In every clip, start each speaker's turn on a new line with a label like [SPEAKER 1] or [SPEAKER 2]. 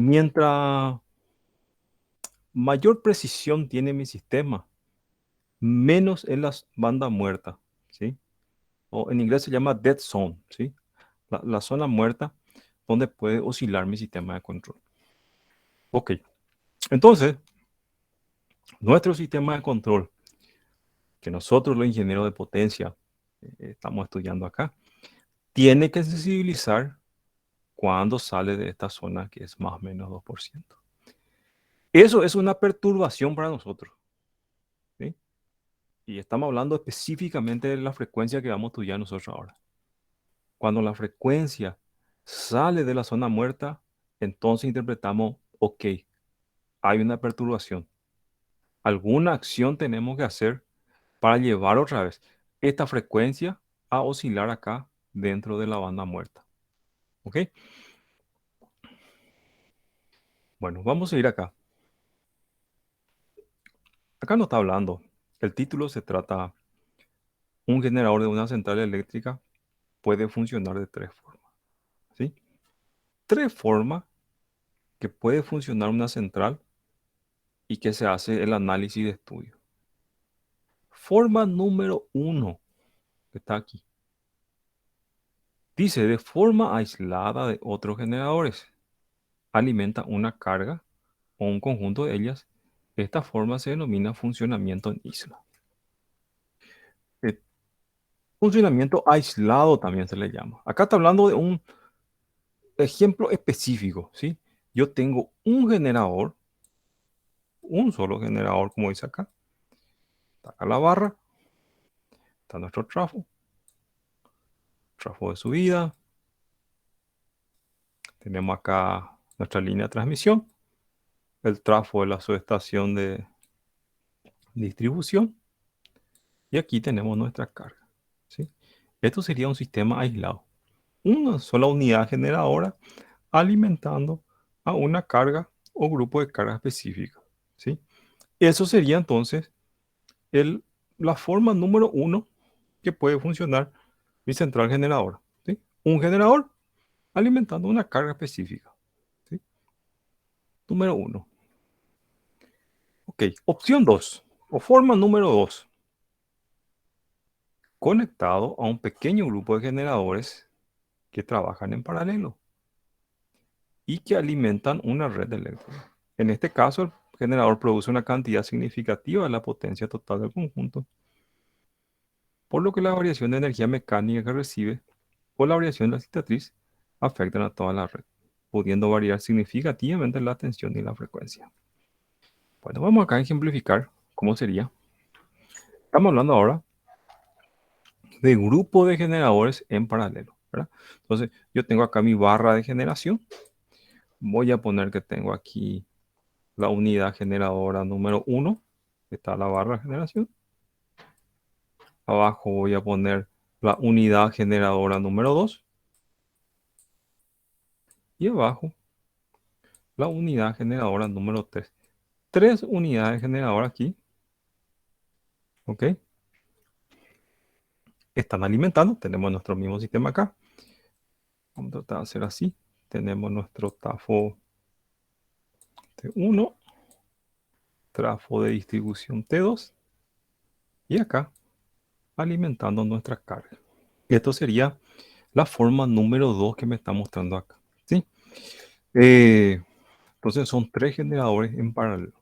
[SPEAKER 1] Mientras mayor precisión tiene mi sistema, menos en la banda muerta, ¿sí? O en inglés se llama dead zone, ¿sí? La zona muerta donde puede oscilar mi sistema de control. Ok, entonces, nuestro sistema de control, que nosotros los ingenieros de potencia estamos estudiando acá, tiene que sensibilizar cuando sale de esta zona que es más o menos 2%. Eso es una perturbación para nosotros, ¿sí? Y estamos hablando específicamente de la frecuencia que vamos a estudiar nosotros ahora. Cuando la frecuencia sale de la zona muerta, entonces interpretamos, ok, hay una perturbación. Alguna acción tenemos que hacer para llevar otra vez esta frecuencia a oscilar acá dentro de la banda muerta. ¿Ok? Bueno, vamos a ir acá. Acá no está hablando. El título se trata, un generador de una central eléctrica puede funcionar de tres formas. ¿Sí? Tres formas que puede funcionar una central y que se hace el análisis de estudio. Forma número uno, que está aquí. Dice, de forma aislada de otros generadores, alimenta una carga o un conjunto de ellas. Esta forma se denomina funcionamiento en isla. Eh, Funcionamiento aislado también se le llama. Acá está hablando de un ejemplo específico, ¿sí? Yo tengo un generador, un solo generador, como dice acá. Está acá la barra, está nuestro trafo de subida. Tenemos acá nuestra línea de transmisión, el trafo de la subestación de distribución. Y aquí tenemos nuestra carga, ¿sí? Esto sería un sistema aislado. Una sola unidad generadora alimentando a una carga o grupo de carga específica, ¿sí? Eso sería entonces el, la forma número uno que puede funcionar mi central generadora, ¿sí? Un generador alimentando una carga específica, ¿sí? Número uno. Ok, opción 2 o forma número 2, conectado a un pequeño grupo de generadores que trabajan en paralelo y que alimentan una red eléctrica. En este caso, el generador produce una cantidad significativa de la potencia total del conjunto, por lo que la variación de energía mecánica que recibe o la variación de la cicatriz afectan a toda la red, pudiendo variar significativamente la tensión y la frecuencia. Bueno, vamos acá a ejemplificar cómo sería. Estamos hablando ahora de grupo de generadores en paralelo, ¿verdad? Entonces, yo tengo acá mi barra de generación. Voy a poner que tengo aquí la unidad generadora número uno. Está la barra de generación. Abajo voy a poner la unidad generadora número 2. Y abajo la unidad generadora número 3. Tres unidades generadoras aquí, ¿ok? Están alimentando. Tenemos nuestro mismo sistema acá. Vamos a tratar de hacer así. Tenemos nuestro trafo T1, trafo de distribución T2 y acá alimentando nuestra carga. Esto sería la forma número 2 que me está mostrando acá, ¿sí? Entonces son tres generadores en paralelo.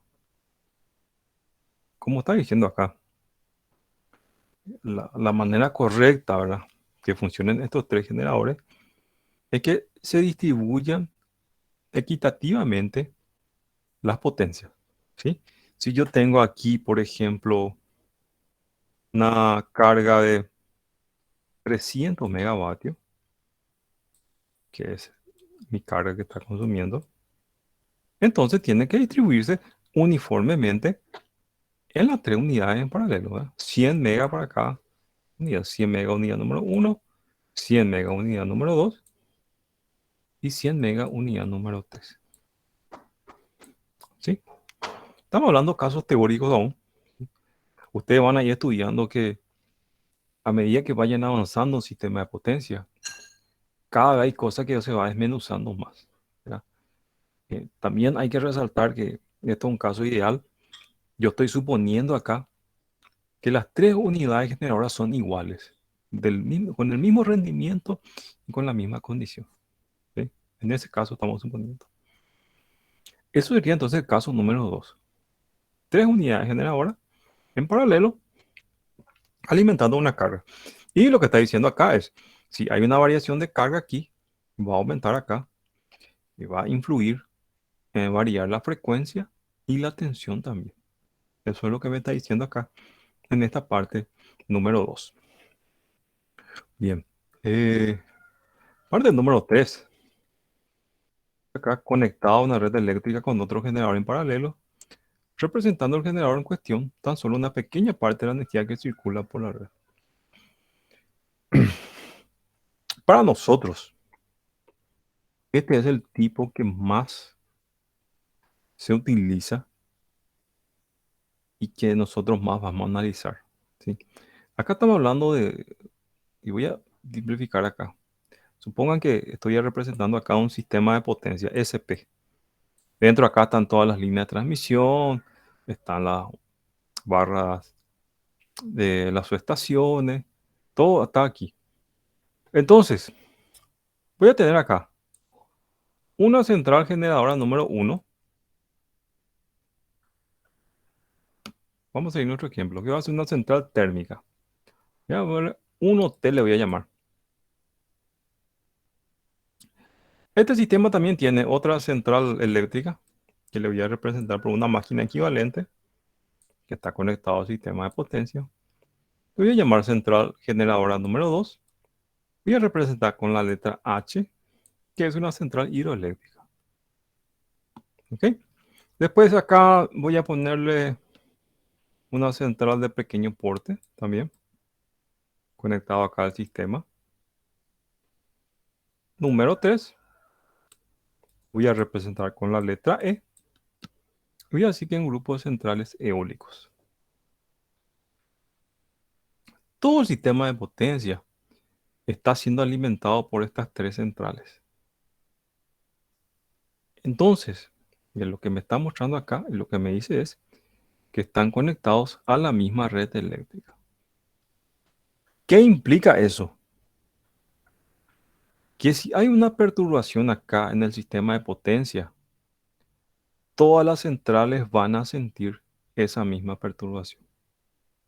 [SPEAKER 1] Como está diciendo acá, la manera correcta, ¿verdad?, que funcionen estos tres generadores es que se distribuyan equitativamente las potencias, ¿sí? Si yo tengo aquí, por ejemplo, una carga de 300 megavatios, que es mi carga que está consumiendo, entonces tiene que distribuirse uniformemente en las tres unidades en paralelo, ¿verdad? 100 mega para cada unidad, 100 mega unidad número uno, 100 mega unidad número 2 y 100 mega unidad número 3, ¿sí? Estamos hablando de casos teóricos aún. Ustedes van a ir estudiando que a medida que vayan avanzando el sistema de potencia, cada vez hay cosas que se va desmenuzando más, ¿verdad? También hay que resaltar que esto es un caso ideal. Yo estoy suponiendo acá que las tres unidades generadoras son iguales, con el mismo rendimiento y con la misma condición. ¿Sí? En ese caso estamos suponiendo. Eso sería entonces el caso número 2. Tres unidades generadoras en paralelo alimentando una carga. Y lo que está diciendo acá es, si hay una variación de carga aquí, va a aumentar acá y va a influir en variar la frecuencia y la tensión también. Eso es lo que me está diciendo acá en esta parte número 2. Bien. Parte número 3. Acá conectado a una red eléctrica con otro generador en paralelo, representando el generador en cuestión, tan solo una pequeña parte de la energía que circula por la red. Para nosotros, este es el tipo que más se utiliza y que nosotros más vamos a analizar. ¿Sí? Acá estamos hablando de, y voy a simplificar acá. Supongan que estoy representando acá un sistema de potencia SP. Dentro acá están todas las líneas de transmisión, están las barras de las subestaciones, todo está aquí. Entonces, voy a tener acá una central generadora número 1. Vamos a seguir nuestro ejemplo, que va a ser una central térmica. Ya, bueno, un hotel le voy a llamar. Este sistema también tiene otra central eléctrica que le voy a representar por una máquina equivalente que está conectado al sistema de potencia. Le voy a llamar central generadora número 2. Voy a representar con la letra H, que es una central hidroeléctrica. ¿Ok? Después acá voy a ponerle una central de pequeño porte también, conectado acá al sistema. Número 3, voy a representar con la letra E. Voy a decir que en grupos centrales eólicos. Todo el sistema de potencia está siendo alimentado por estas tres centrales. Entonces, lo que me está mostrando acá, lo que me dice es que están conectados a la misma red eléctrica. ¿Qué implica eso? Que si hay una perturbación acá en el sistema de potencia, todas las centrales van a sentir esa misma perturbación.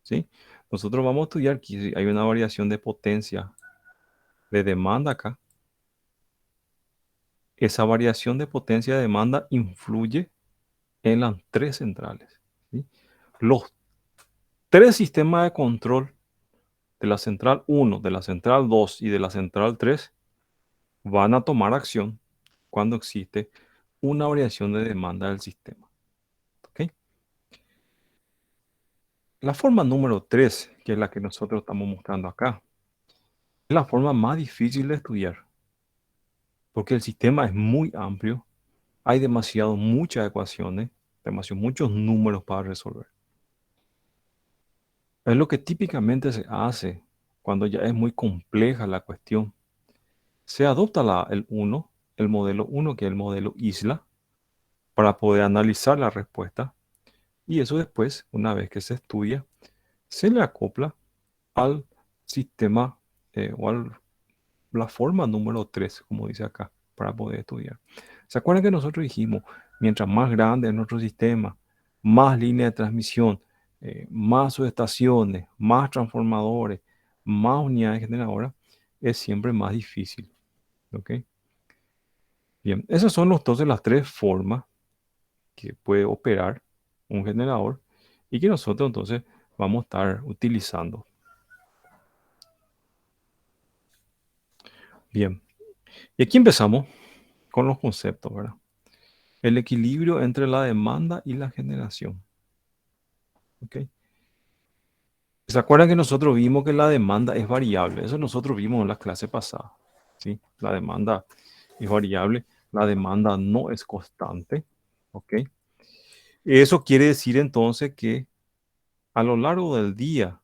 [SPEAKER 1] ¿Sí? Nosotros vamos a estudiar que si hay una variación de potencia de demanda acá. Esa variación de potencia de demanda influye en las tres centrales. ¿Sí? Los tres sistemas de control de la central 1, de la central 2 y de la central 3 van a tomar acción cuando existe una variación de demanda del sistema. ¿Ok? La forma número 3, que es la que nosotros estamos mostrando acá, es la forma más difícil de estudiar, porque el sistema es muy amplio, hay muchas ecuaciones, muchos números para resolver. Es lo que típicamente se hace cuando ya es muy compleja la cuestión. Se adopta el modelo 1, que es el modelo isla, para poder analizar la respuesta. Y eso después, una vez que se estudia, se le acopla al sistema o a la forma número 3, como dice acá, para poder estudiar. ¿Se acuerdan que nosotros dijimos, mientras más grande es nuestro sistema, más líneas de transmisión, más subestaciones, más transformadores, más unidades generadoras, es siempre más difícil? ¿Ok? Bien, esas son entonces las tres formas que puede operar un generador y que nosotros entonces vamos a estar utilizando. Bien, y aquí empezamos con los conceptos, ¿verdad? El equilibrio entre la demanda y la generación. ¿Ok? ¿Se acuerdan que nosotros vimos que la demanda es variable? Eso nosotros vimos en la clase pasada. ¿Sí? La demanda es variable, la demanda no es constante. ¿Ok? Eso quiere decir entonces que a lo largo del día,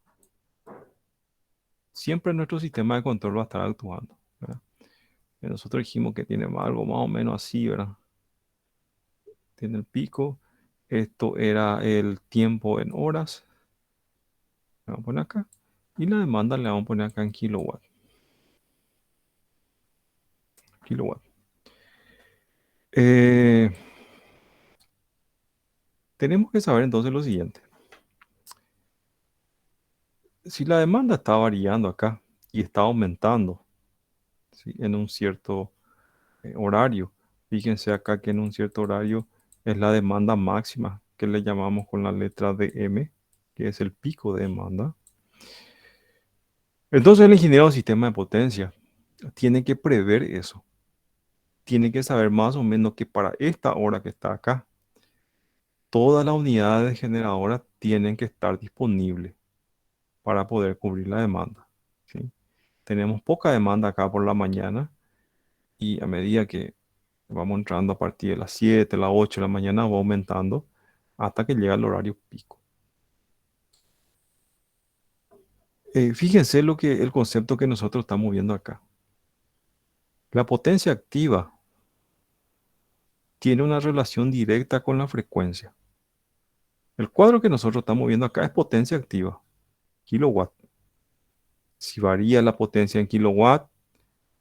[SPEAKER 1] siempre nuestro sistema de control va a estar actuando, ¿verdad? Nosotros dijimos que tiene algo más o menos así, ¿verdad? tiene el pico. Esto era el tiempo en horas. Le vamos a poner acá. Y la demanda le vamos a poner acá en kilowatt. Kilowatt. Eh, tenemos que saber entonces lo siguiente. Si la demanda está variando acá y está aumentando, ¿sí? En un cierto horario, fíjense acá que en un cierto horario es la demanda máxima, que le llamamos con la letra de M, que es el pico de demanda. Entonces el ingeniero de sistema de potencia tiene que prever eso. Tiene que saber más o menos que para esta hora que está acá, todas las unidades generadoras tienen que estar disponibles para poder cubrir la demanda, ¿sí? Tenemos poca demanda acá por la mañana y a medida que vamos entrando a partir de las 7, las 8 de la mañana va aumentando hasta que llega el horario pico. Fíjense el concepto que nosotros estamos viendo acá. La potencia activa tiene una relación directa con la frecuencia. El cuadro que nosotros estamos viendo acá es potencia activa, kilowatt. Si varía la potencia en kilowatt,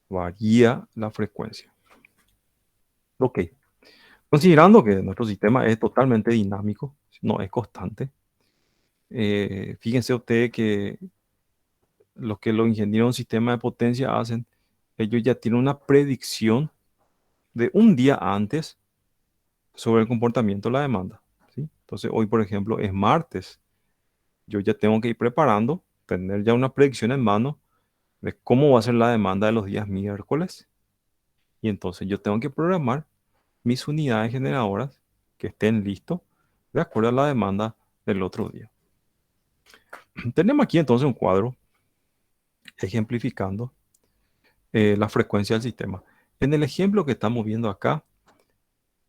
[SPEAKER 1] varía la frecuencia. Ok. Considerando que nuestro sistema es totalmente dinámico, no es constante, fíjense ustedes que lo que los ingenieros en sistema de potencia hacen, ellos ya tienen una predicción de un día antes sobre el comportamiento de la demanda, ¿sí? Entonces, hoy, por ejemplo, es martes. Yo ya tengo que ir preparando, tener ya una predicción en mano de cómo va a ser la demanda de los días miércoles. Y entonces yo tengo que programar mis unidades generadoras que estén listos de acuerdo a la demanda del otro día. Tenemos aquí entonces un cuadro ejemplificando la frecuencia del sistema. En el ejemplo que estamos viendo acá,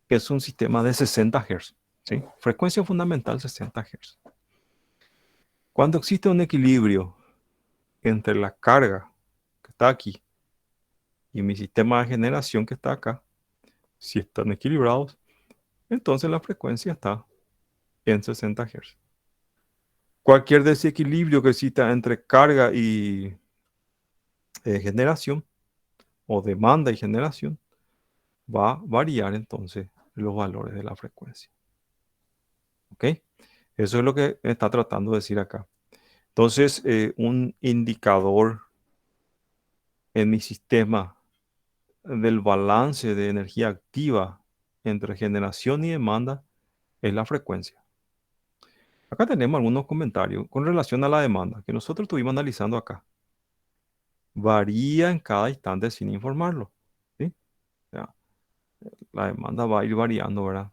[SPEAKER 1] es un sistema de 60 Hz, ¿sí? Frecuencia fundamental 60 Hz. Cuando existe un equilibrio entre la carga que está aquí y mi sistema de generación que está acá, si están equilibrados, entonces la frecuencia está en 60 Hz. Cualquier desequilibrio que exista entre carga y generación o demanda y generación va a variar entonces los valores de la frecuencia. ¿Ok? Eso es lo que está tratando de decir acá. Entonces, un indicador en mi sistema del balance de energía activa entre generación y demanda es la frecuencia. Acá tenemos algunos comentarios con relación a la demanda que nosotros estuvimos analizando acá. Varía en cada instante sin informarlo, ¿sí? O sea, la demanda va a ir variando, ¿verdad?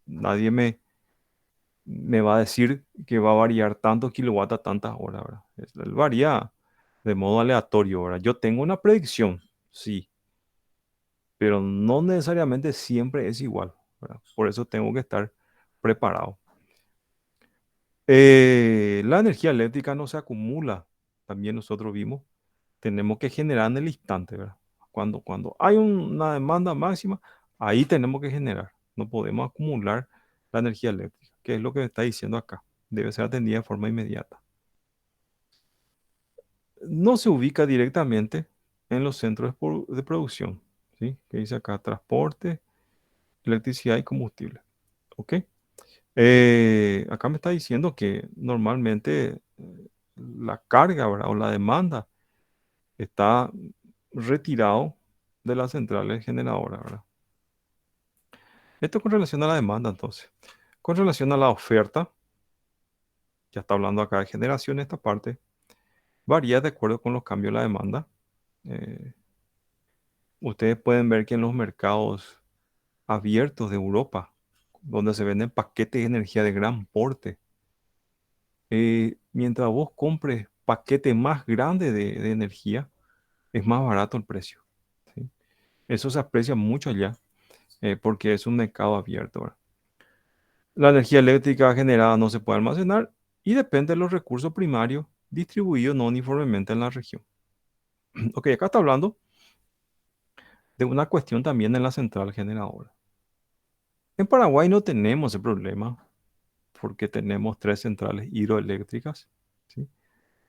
[SPEAKER 1] Nadie me va a decir que va a variar tantos kilowatts a tantas horas, ¿verdad? Él varía de modo aleatorio, ¿verdad? Yo tengo una predicción, sí, pero no necesariamente siempre es igual, ¿verdad? Por eso tengo que estar preparado. La energía eléctrica no se acumula, también nosotros vimos, tenemos que generar en el instante, ¿verdad? Cuando hay una demanda máxima, ahí tenemos que generar, no podemos acumular la energía eléctrica, que es lo que me está diciendo acá, debe ser atendida de forma inmediata. No se ubica directamente en los centros de producción, ¿sí? Que dice acá, transporte, electricidad y combustible. ¿Ok? Acá me está diciendo que normalmente la carga, ¿verdad? O la demanda está retirado de las centrales generadoras, ¿verdad? Esto con relación a la demanda, entonces. Con relación a la oferta, ya está hablando acá de generación esta parte, varía de acuerdo con los cambios de la demanda. Eh, ustedes pueden ver que en los mercados abiertos de Europa, donde se venden paquetes de energía de gran porte, mientras vos compres paquete más grande de energía, es más barato el precio, ¿sí? Eso se aprecia mucho allá porque es un mercado abierto, ¿verdad? La energía eléctrica generada no se puede almacenar y depende de los recursos primarios distribuidos no uniformemente en la región. Ok, acá está hablando de una cuestión también en la central generadora. En Paraguay no tenemos ese problema porque tenemos tres centrales hidroeléctricas, ¿sí?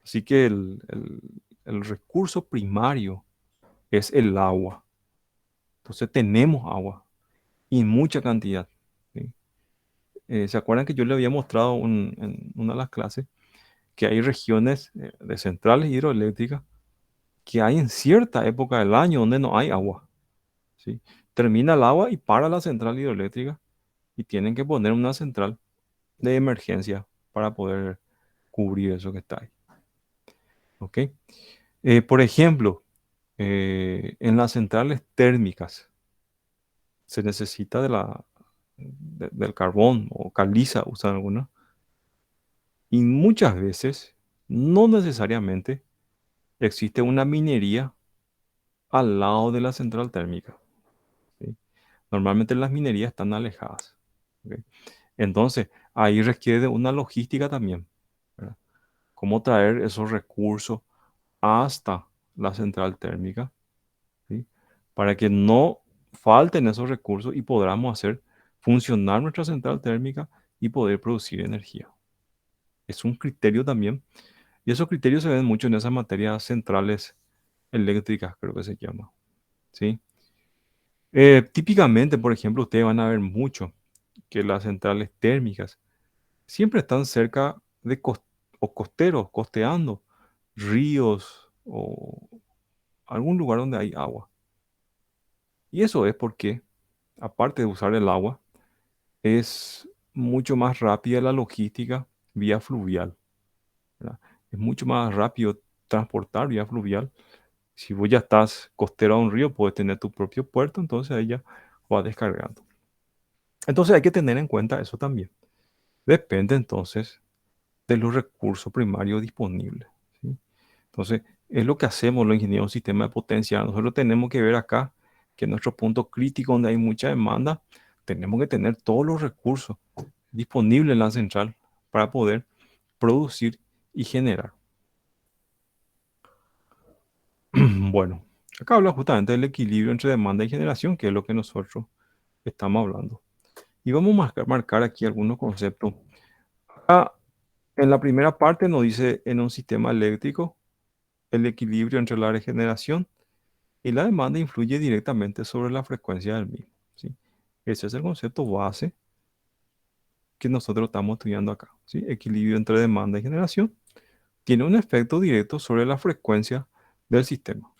[SPEAKER 1] Así que el recurso primario es el agua. Entonces tenemos agua y en mucha cantidad, ¿sí? ¿Se acuerdan que yo le había mostrado en una de las clases que hay regiones de centrales hidroeléctricas que hay en cierta época del año donde no hay agua, ¿sí? Termina el agua y para la central hidroeléctrica y tienen que poner una central de emergencia para poder cubrir eso que está ahí, ¿ok? Por ejemplo, en las centrales térmicas se necesita del carbón o caliza, usan algunas, y muchas veces, no necesariamente, existe una minería al lado de la central térmica, ¿sí? Normalmente las minerías están alejadas, ¿ok? Entonces, ahí requiere de una logística también, ¿verdad? Cómo traer esos recursos hasta la central térmica, ¿sí? Para que no falten esos recursos y podamos hacer funcionar nuestra central térmica y poder producir energía. Es un criterio también, y esos criterios se ven mucho en esas materias centrales eléctricas, creo que se llama, ¿sí? Típicamente, por ejemplo, ustedes van a ver mucho que las centrales térmicas siempre están cerca de o costeros, costeando ríos o algún lugar donde hay agua. Y eso es porque, aparte de usar el agua, es mucho más rápida la logística vía fluvial, ¿verdad? Es mucho más rápido transportar vía fluvial. Si vos ya estás costero a un río, puedes tener tu propio puerto, entonces ahí ya va descargando. Entonces hay que tener en cuenta eso también. Depende entonces de los recursos primarios disponibles, ¿sí? Entonces, es lo que hacemos los ingenieros de sistema de potencia. Nosotros tenemos que ver acá que en nuestro punto crítico donde hay mucha demanda, tenemos que tener todos los recursos disponibles en la central para poder producir y generar. Bueno, acá habla justamente del equilibrio entre demanda y generación, que es lo que nosotros estamos hablando. Y vamos a marcar aquí algunos conceptos. Acá, en la primera parte nos dice en un sistema eléctrico, el equilibrio entre la regeneración y la demanda influye directamente sobre la frecuencia del mismo, ¿sí? Ese es el concepto base que nosotros estamos estudiando acá, ¿sí? Equilibrio entre demanda y generación tiene un efecto directo sobre la frecuencia del sistema.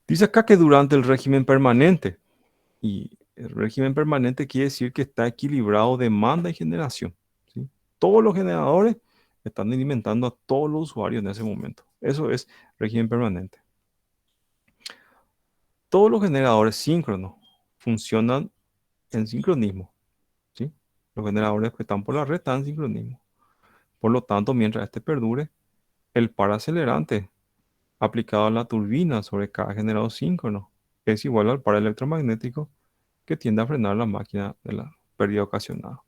[SPEAKER 1] Dice acá que durante el régimen permanente, y el régimen permanente quiere decir que está equilibrado demanda y generación, ¿sí? Todos los generadores están alimentando a todos los usuarios en ese momento. Eso es régimen permanente. Todos los generadores síncronos funcionan en sincronismo, ¿sí? Los generadores que están por la red están en sincronismo. Por lo tanto, mientras este perdure, el par acelerante aplicado a la turbina sobre cada generador síncrono es igual al par electromagnético que tiende a frenar la máquina de la pérdida ocasionada.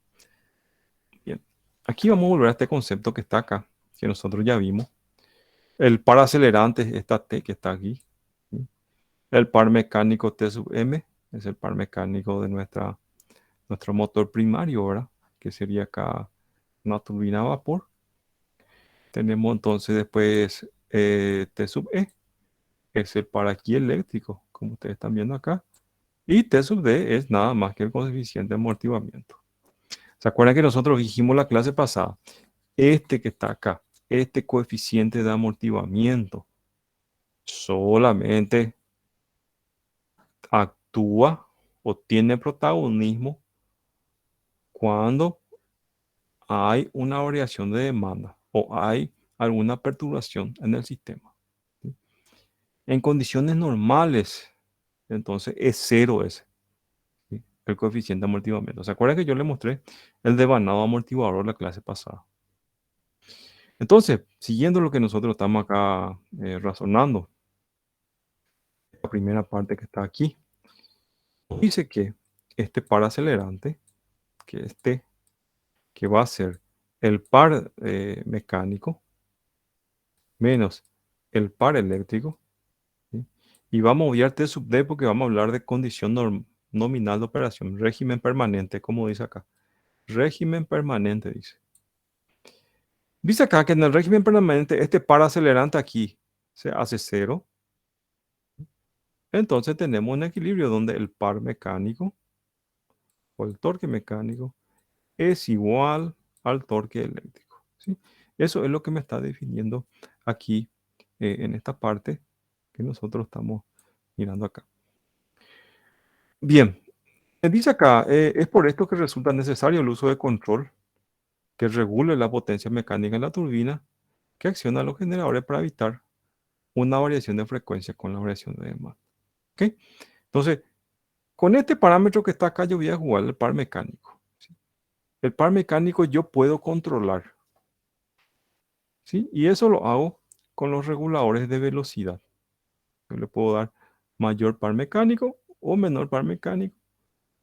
[SPEAKER 1] Bien, aquí vamos a volver a este concepto que está acá, que nosotros ya vimos. El par acelerante es esta T que está aquí, ¿sí? El par mecánico T sub M es el par mecánico de nuestro motor primario, ¿verdad? Que sería acá una turbina a vapor. Tenemos entonces después T sub E, es el par aquí eléctrico, como ustedes están viendo acá. Y T sub D es nada más que el coeficiente de amortiguamiento. ¿Se acuerdan que nosotros dijimos la clase pasada? Este que está acá, este coeficiente de amortiguamiento, solamente actúa o tiene protagonismo cuando hay una variación de demanda o hay alguna perturbación en el sistema, ¿sí? En condiciones normales, entonces es cero ese, ¿sí? El coeficiente de amortiguamiento. ¿Se acuerdan que yo le mostré el devanado amortiguador la clase pasada? Entonces, siguiendo lo que nosotros estamos acá razonando, la primera parte que está aquí, dice que este par acelerante, que este, que va a ser el par mecánico menos el par eléctrico, ¿sí? Y vamos a obviar T sub D porque vamos a hablar de condición nominal de operación, régimen permanente, como dice acá. Régimen permanente, dice. Dice acá que en el régimen permanente este par acelerante aquí se hace cero. Entonces tenemos un equilibrio donde el par mecánico o el torque mecánico es igual al torque eléctrico, ¿sí? Eso es lo que me está definiendo aquí en esta parte que nosotros estamos mirando acá. Bien, dice acá, es por esto que resulta necesario el uso de control que regule la potencia mecánica en la turbina que acciona a los generadores para evitar una variación de frecuencia con la variación de demanda. ¿Ok? Entonces, con este parámetro que está acá, yo voy a jugar el par mecánico, ¿sí? El par mecánico yo puedo controlar, ¿sí? Y eso lo hago con los reguladores de velocidad. Yo le puedo dar mayor par mecánico o menor par mecánico.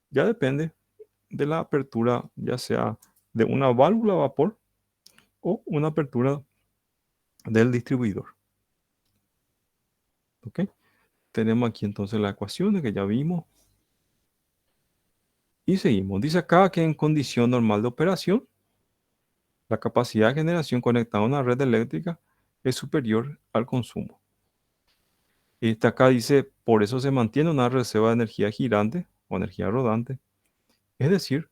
[SPEAKER 1] Ya depende de la apertura, ya sea de una válvula a vapor o una apertura del distribuidor. ¿Ok? Tenemos aquí entonces la ecuación que ya vimos. Y seguimos. Dice acá que en condición normal de operación, la capacidad de generación conectada a una red eléctrica es superior al consumo. Este acá dice, por eso se mantiene una reserva de energía girante o energía rodante, es decir,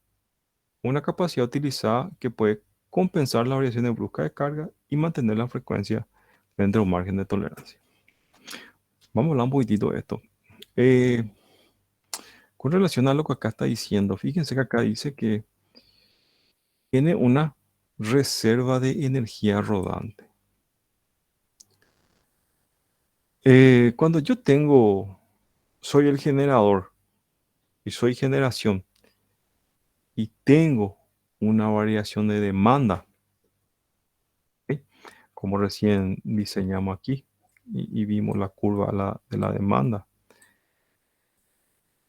[SPEAKER 1] una capacidad utilizada que puede compensar las variaciones bruscas de carga y mantener la frecuencia dentro de un margen de tolerancia. Vamos a hablar un poquitito de esto. Eh, con relación a lo que acá está diciendo, fíjense que acá dice que tiene una reserva de energía rodante. Cuando yo soy el generador y soy generación y tengo una variación de demanda, ¿sí? Como recién diseñamos aquí y vimos la curva de la demanda.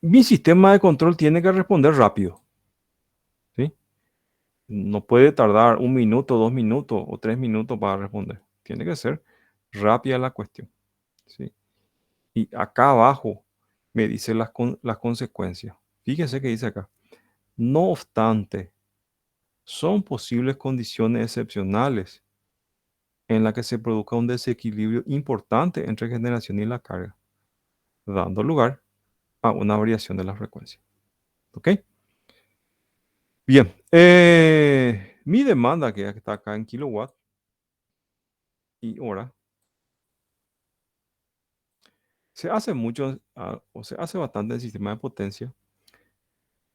[SPEAKER 1] Mi sistema de control tiene que responder rápido, ¿sí? No puede tardar 1 minuto, 2 minutos o 3 minutos para responder. Tiene que ser rápida la cuestión, ¿sí? Y acá abajo me dice las consecuencias. Fíjense que dice acá. No obstante, son posibles condiciones excepcionales en las que se produzca un desequilibrio importante entre generación y la carga, dando lugar a una variación de la frecuencia. ¿Ok? Bien, mi demanda, que está acá en kilowatt y hora, se hace mucho, o se hace bastante en el sistema de potencia,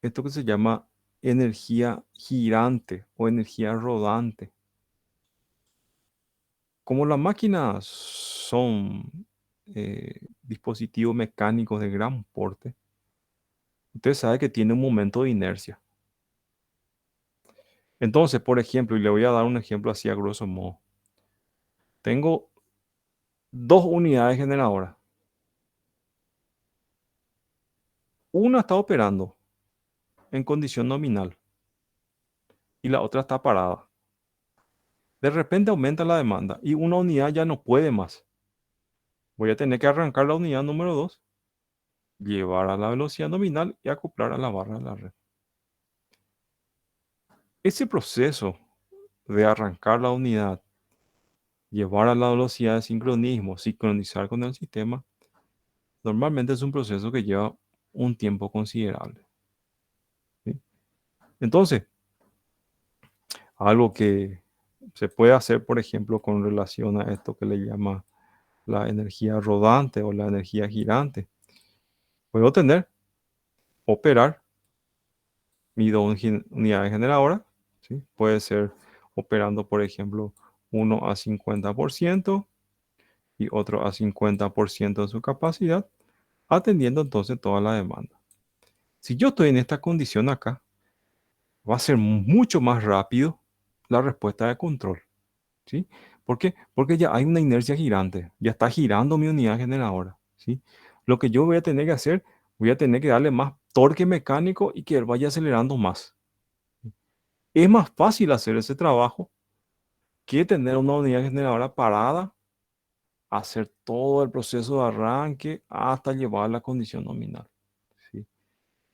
[SPEAKER 1] esto que se llama energía girante o energía rodante. Como las máquinas son dispositivos mecánicos de gran porte, usted sabe que tiene un momento de inercia. Entonces, por ejemplo, y le voy a dar un ejemplo así a grosso modo. Tengo dos unidades generadoras. Una está operando en condición nominal y la otra está parada. De repente aumenta la demanda y una unidad ya no puede más. Voy a tener que arrancar la unidad número 2, llevar a la velocidad nominal y acoplar a la barra de la red. Ese proceso de arrancar la unidad, llevar a la velocidad de sincronismo, sincronizar con el sistema, normalmente es un proceso que lleva un tiempo considerable, ¿sí? Entonces, algo que se puede hacer, por ejemplo, con relación a esto que le llama la energía rodante o la energía girante, puedo operar mis dos unidades generadoras, ¿sí? Puede ser operando, por ejemplo, uno a 50% y otro a 50% de su capacidad, atendiendo entonces toda la demanda. Si yo estoy en esta condición acá, va a ser mucho más rápido la respuesta de control, ¿sí? ¿Por qué? Porque ya hay una inercia girante, ya está girando mi unidad generadora, ¿sí? Lo que yo voy a tener que hacer, voy a tener que darle más torque mecánico y que él vaya acelerando más. Es más fácil hacer ese trabajo que tener una unidad generadora parada, hacer todo el proceso de arranque hasta llevar la condición nominal, ¿sí?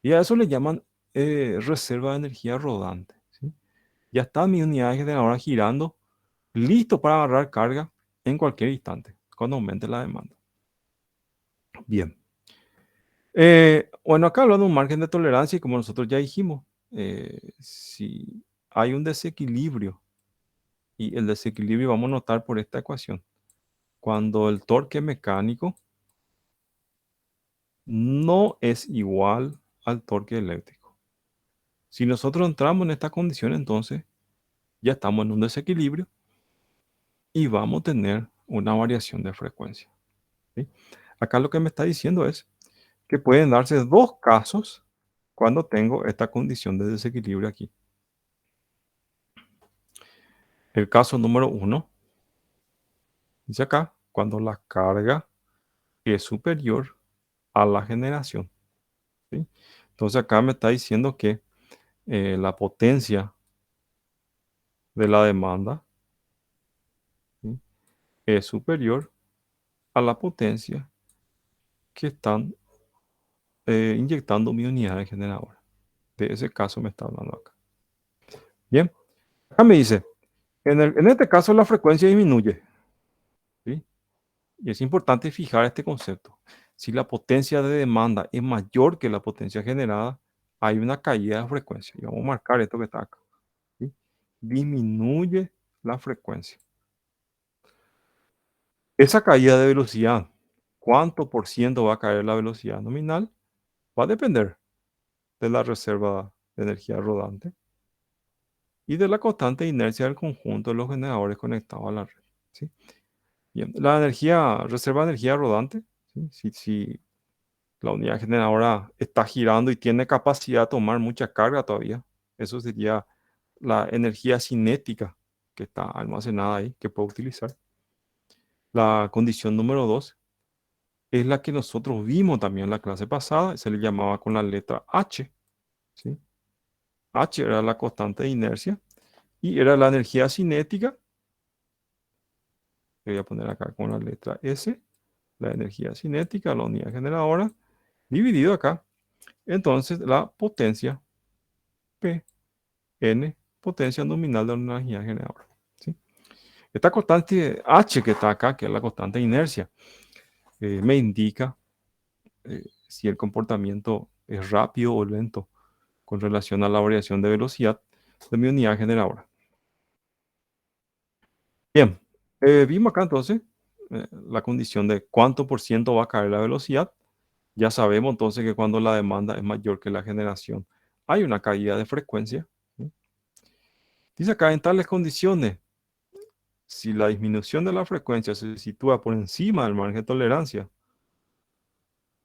[SPEAKER 1] Y a eso le llaman reserva de energía rodante, ¿sí? Ya está mi unidad generadora girando, listo para agarrar carga en cualquier instante, cuando aumente la demanda. Bien. Bueno, acá hablando de un margen de tolerancia, y como nosotros ya dijimos, si hay un desequilibrio, y el desequilibrio vamos a notar por esta ecuación, cuando el torque mecánico no es igual al torque eléctrico. Si nosotros entramos en esta condición, entonces ya estamos en un desequilibrio y vamos a tener una variación de frecuencia, ¿sí? Acá lo que me está diciendo es que pueden darse dos casos cuando tengo esta condición de desequilibrio aquí. El caso número uno, dice acá, cuando la carga es superior a la generación, ¿sí? Entonces acá me está diciendo que la potencia de la demanda, ¿sí?, es superior a la potencia que están inyectando mi unidad de generadora. De ese caso me está hablando acá. Bien, acá me dice, en este caso la frecuencia disminuye, ¿sí? Y es importante fijar este concepto. Si la potencia de demanda es mayor que la potencia generada, hay una caída de frecuencia. Y vamos a marcar esto que está acá, ¿sí? Disminuye la frecuencia. Esa caída de velocidad, ¿cuánto por ciento va a caer la velocidad nominal? Va a depender de la reserva de energía rodante y de la constante de inercia del conjunto de los generadores conectados a la red, ¿sí? Bien, la reserva de energía rodante, ¿sí? Si la unidad generadora está girando y tiene capacidad de tomar mucha carga todavía, eso sería la energía cinética que está almacenada ahí, que puedo utilizar. La condición número 2 es la que nosotros vimos también en la clase pasada, se le llamaba con la letra H, ¿sí? H era la constante de inercia y era la energía cinética, que voy a poner acá con la letra S, la energía cinética, la unidad generadora, dividido acá, entonces la potencia P, N, potencia nominal de la unidad generadora, ¿sí? Esta constante H que está acá, que es la constante de inercia, me indica si el comportamiento es rápido o lento con relación a la variación de velocidad de mi unidad generadora. Bien, vimos acá entonces la condición de cuánto por ciento va a caer la velocidad. Ya sabemos entonces que cuando la demanda es mayor que la generación, hay una caída de frecuencia, ¿sí? Dice acá, en tales condiciones, si la disminución de la frecuencia se sitúa por encima del margen de tolerancia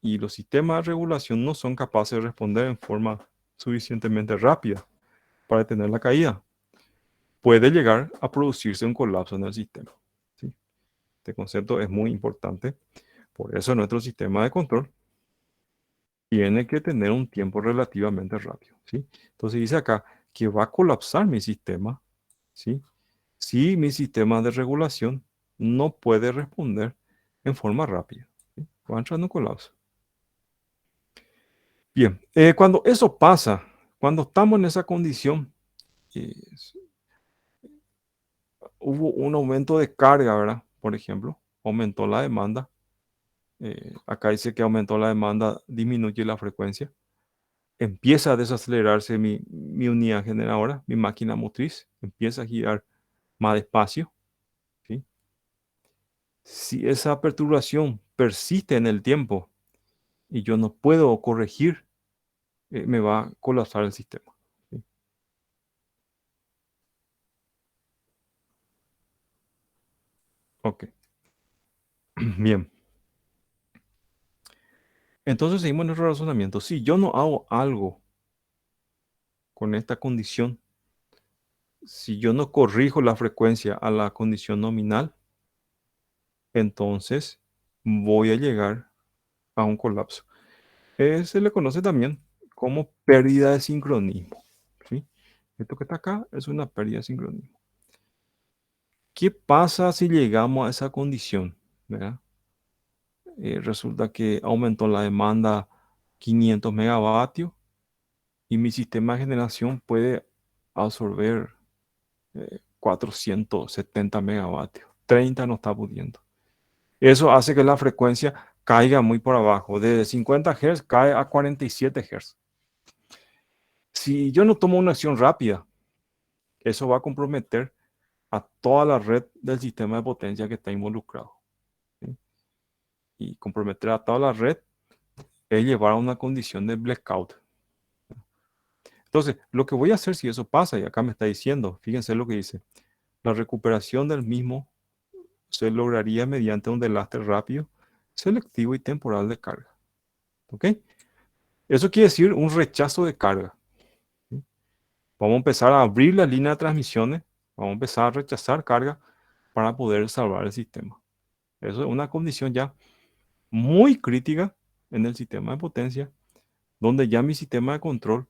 [SPEAKER 1] y los sistemas de regulación no son capaces de responder en forma suficientemente rápida para detener la caída, puede llegar a producirse un colapso en el sistema, ¿sí? Este concepto es muy importante. Por eso nuestro sistema de control tiene que tener un tiempo relativamente rápido, ¿sí? Entonces dice acá que va a colapsar mi sistema, ¿sí? Si mi sistema de regulación no puede responder en forma rápida, ¿sí? Va a entrar en un colapso. Bien, cuando eso pasa, cuando estamos en esa condición, eh, hubo un aumento de carga, ¿verdad? Por ejemplo, aumentó la demanda. Acá dice que aumentó la demanda, disminuye la frecuencia. Empieza a desacelerarse mi unidad generadora, mi máquina motriz, empieza a girar más despacio, ¿sí? Si esa perturbación persiste en el tiempo y yo no puedo corregir, me va a colapsar el sistema, ¿sí? Ok, bien. Entonces seguimos nuestro razonamiento. Si yo no hago algo con esta condición, si yo no corrijo la frecuencia a la condición nominal, entonces voy a llegar a un colapso. Se le conoce también como pérdida de sincronismo, ¿sí? Esto que está acá es una pérdida de sincronismo. ¿Qué pasa si llegamos a esa condición, ¿verdad? Resulta que aumentó la demanda 500 megavatios y mi sistema de generación puede absorber 470 megavatios. 30 no está pudiendo. Eso hace que la frecuencia caiga muy por abajo. De 50 Hz cae a 47 Hz. Si yo no tomo una acción rápida, eso va a comprometer a toda la red del sistema de potencia que está involucrado, ¿sí? Y comprometer a toda la red es llevar a una condición de blackout. Entonces, lo que voy a hacer si eso pasa, y acá me está diciendo, fíjense lo que dice, la recuperación del mismo se lograría mediante un deslastre rápido, selectivo y temporal de carga. ¿Ok? Eso quiere decir un rechazo de carga, ¿sí? Vamos a empezar a abrir la línea de transmisiones, vamos a empezar a rechazar carga para poder salvar el sistema. Eso es una condición ya muy crítica en el sistema de potencia, donde ya mi sistema de control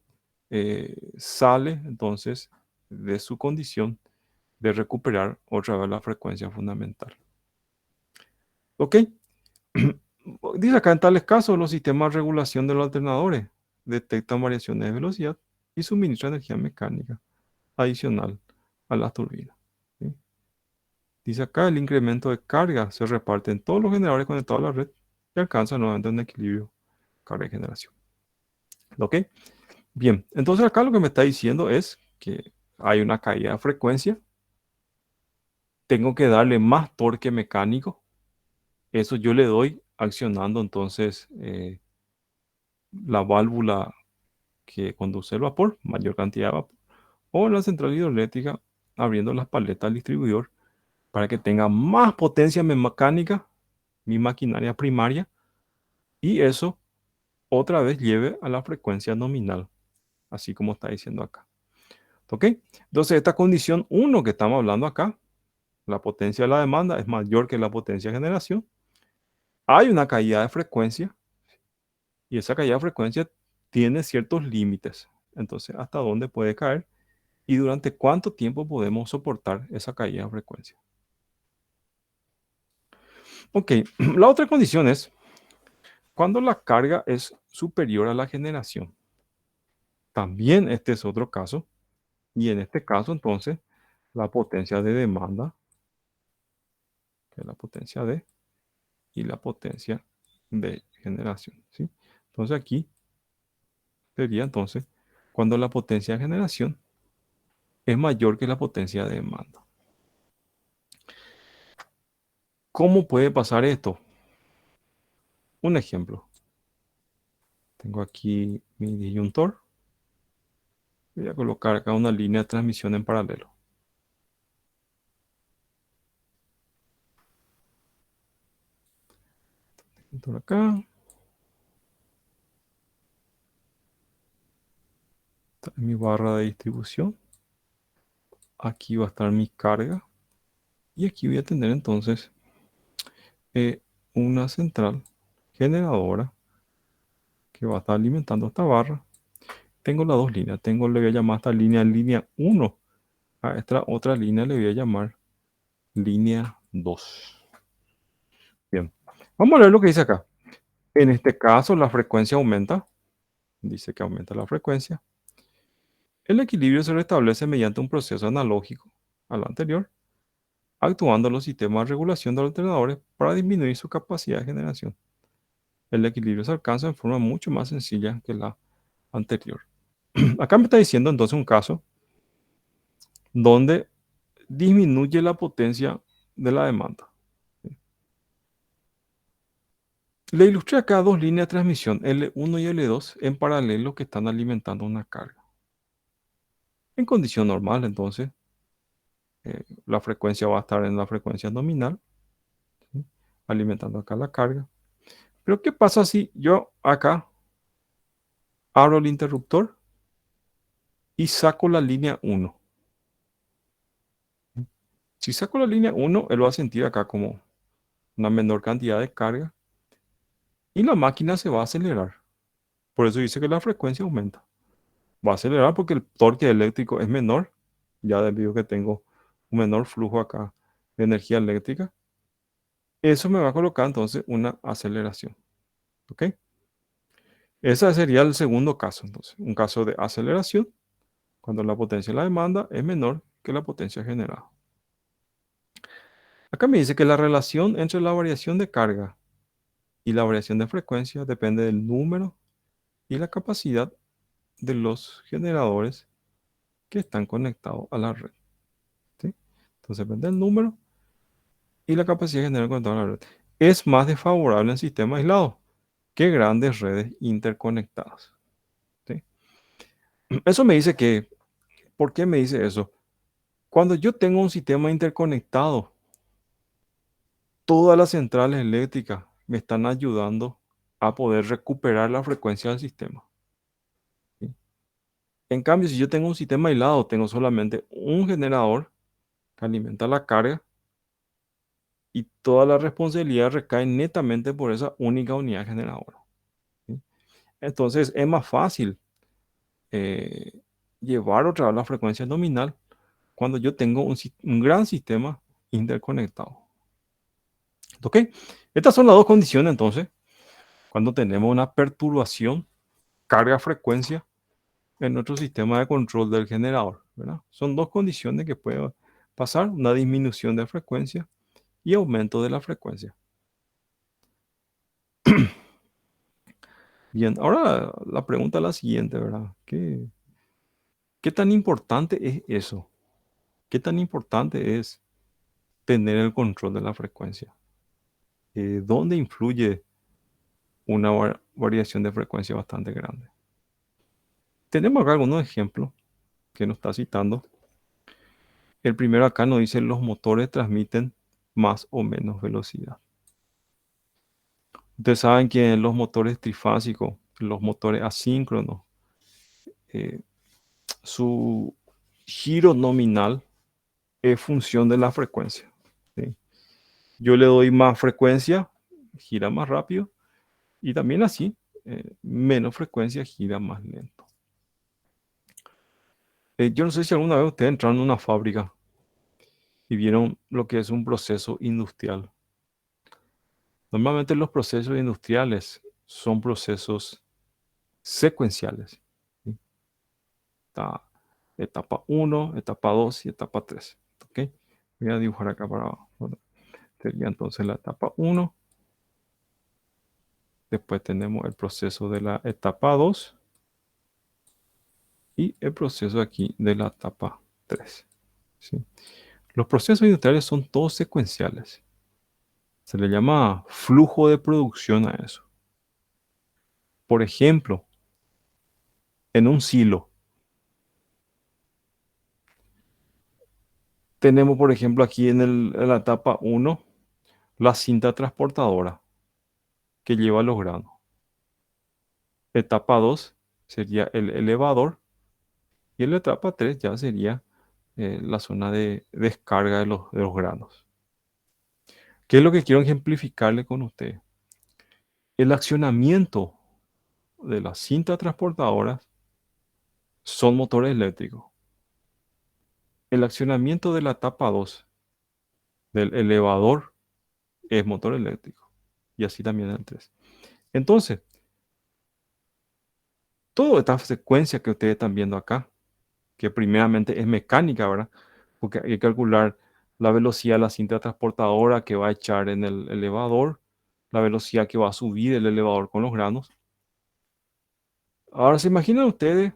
[SPEAKER 1] sale entonces de su condición de recuperar otra vez la frecuencia fundamental. ¿Ok? Dice acá, en tales casos, los sistemas de regulación de los alternadores detectan variaciones de velocidad y suministran energía mecánica adicional a las turbinas, ¿sí? Dice acá, el incremento de carga se reparte en todos los generadores conectados a la red y alcanza nuevamente un equilibrio carga y generación. ¿Ok? Bien, entonces acá lo que me está diciendo es que hay una caída de frecuencia, tengo que darle más torque mecánico, eso yo le doy accionando entonces la válvula que conduce el vapor, mayor cantidad de vapor, o la central hidroeléctrica abriendo las paletas al distribuidor para que tenga más potencia mecánica, mi maquinaria primaria, y eso otra vez lleve a la frecuencia nominal, así como está diciendo acá. ¿Ok? Entonces, esta condición uno que estamos hablando acá, la potencia de la demanda es mayor que la potencia de generación. Hay una caída de frecuencia y esa caída de frecuencia tiene ciertos límites. Entonces, ¿hasta dónde puede caer? ¿Y durante cuánto tiempo podemos soportar esa caída de frecuencia? Ok, la otra condición es cuando la carga es superior a la generación. También este es otro caso. Y en este caso, entonces, la potencia de demanda, que es la potencia D, y la potencia de generación, ¿sí? Entonces aquí sería entonces cuando la potencia de generación es mayor que la potencia de demanda. ¿Cómo puede pasar esto? Un ejemplo. Tengo aquí mi disyuntor. Voy a colocar acá una línea de transmisión en paralelo. Por acá. Está mi barra de distribución. Aquí va a estar mi carga. Y aquí voy a tener entonces una central generadora que va a estar alimentando esta barra. Tengo las dos líneas. Le voy a llamar a esta línea 1. A esta otra línea le voy a llamar línea 2. Bien. Vamos a ver lo que dice acá. En este caso, la frecuencia aumenta. Dice que aumenta la frecuencia. El equilibrio se restablece mediante un proceso analógico al anterior, actuando los sistemas de regulación de los alternadores para disminuir su capacidad de generación. El equilibrio se alcanza en forma mucho más sencilla que la anterior. Acá me está diciendo entonces un caso donde disminuye la potencia de la demanda. Le ilustré acá dos líneas de transmisión, L1 y L2, en paralelo que están alimentando una carga. En condición normal, entonces, la frecuencia va a estar en la frecuencia nominal, ¿sí? Alimentando acá la carga. Pero ¿qué pasa si yo acá abro el interruptor y saco la línea 1? Si saco la línea 1, él va a sentir acá como una menor cantidad de carga y la máquina se va a acelerar. Por eso dice que la frecuencia aumenta. Va a acelerar porque el torque eléctrico es menor, ya debido a que tengo un menor flujo acá de energía eléctrica. Eso me va a colocar entonces una aceleración. ¿Ok? Ese sería el segundo caso, entonces, un caso de aceleración, cuando la potencia de la demanda es menor que la potencia generada. Acá me dice que la relación entre la variación de carga y la variación de frecuencia depende del número y la capacidad de los generadores que están conectados a la red, ¿sí? Entonces depende del número y la capacidad general conectada a la red. Es más desfavorable en sistemas aislados que grandes redes interconectadas, ¿sí? Eso me dice que, ¿por qué me dice eso? Cuando yo tengo un sistema interconectado, todas las centrales eléctricas me están ayudando a poder recuperar la frecuencia del sistema, ¿sí? En cambio, si yo tengo un sistema aislado, tengo solamente un generador que alimenta la carga y toda la responsabilidad recae netamente por esa única unidad generadora, ¿sí? Entonces es más fácil eh, llevar otra vez la frecuencia nominal cuando yo tengo un gran sistema interconectado. ¿Ok? Estas son las dos condiciones entonces, cuando tenemos una perturbación, carga-frecuencia en nuestro sistema de control del generador, ¿verdad? Son dos condiciones que puede pasar, una disminución de frecuencia y aumento de la frecuencia. Bien, ahora la pregunta es la siguiente, ¿verdad? ¿Qué tan importante es eso? ¿Qué tan importante es tener el control de la frecuencia? ¿Dónde influye una variación de frecuencia bastante grande? Tenemos acá algunos ejemplos que nos está citando. El primero acá nos dice los motores transmiten más o menos velocidad. Ustedes saben que los motores trifásicos, los motores asíncronos, eh, su giro nominal es función de la frecuencia, ¿sí? Yo le doy más frecuencia, gira más rápido, y también así, menos frecuencia, gira más lento. Yo no sé si alguna vez ustedes entraron en una fábrica y vieron lo que es un proceso industrial. Normalmente los procesos industriales son procesos secuenciales, ¿sí? Está etapa uno, etapa 2 y etapa 3. ¿Ok? Voy a dibujar acá para abajo. Bueno, sería entonces la etapa uno. Después tenemos el proceso de la etapa 2 y el proceso aquí de la etapa 3, ¿sí? Los procesos industriales son todos secuenciales. Se le llama flujo de producción a eso. Por ejemplo, en un silo tenemos, por ejemplo, aquí en la etapa uno la cinta transportadora que lleva los granos. Etapa 2 sería el elevador y en la etapa 3 ya sería la zona de descarga de los granos. ¿Qué es lo que quiero ejemplificarle con usted? El accionamiento de las cintas transportadoras son motores eléctricos. El accionamiento de la etapa 2 del elevador es motor eléctrico. Y así también el 3. Entonces, toda esta secuencia que ustedes están viendo acá, que primeramente es mecánica, ¿verdad? Porque hay que calcular la velocidad de la cinta transportadora que va a echar en el elevador, la velocidad que va a subir el elevador con los granos. Ahora, ¿se imaginan ustedes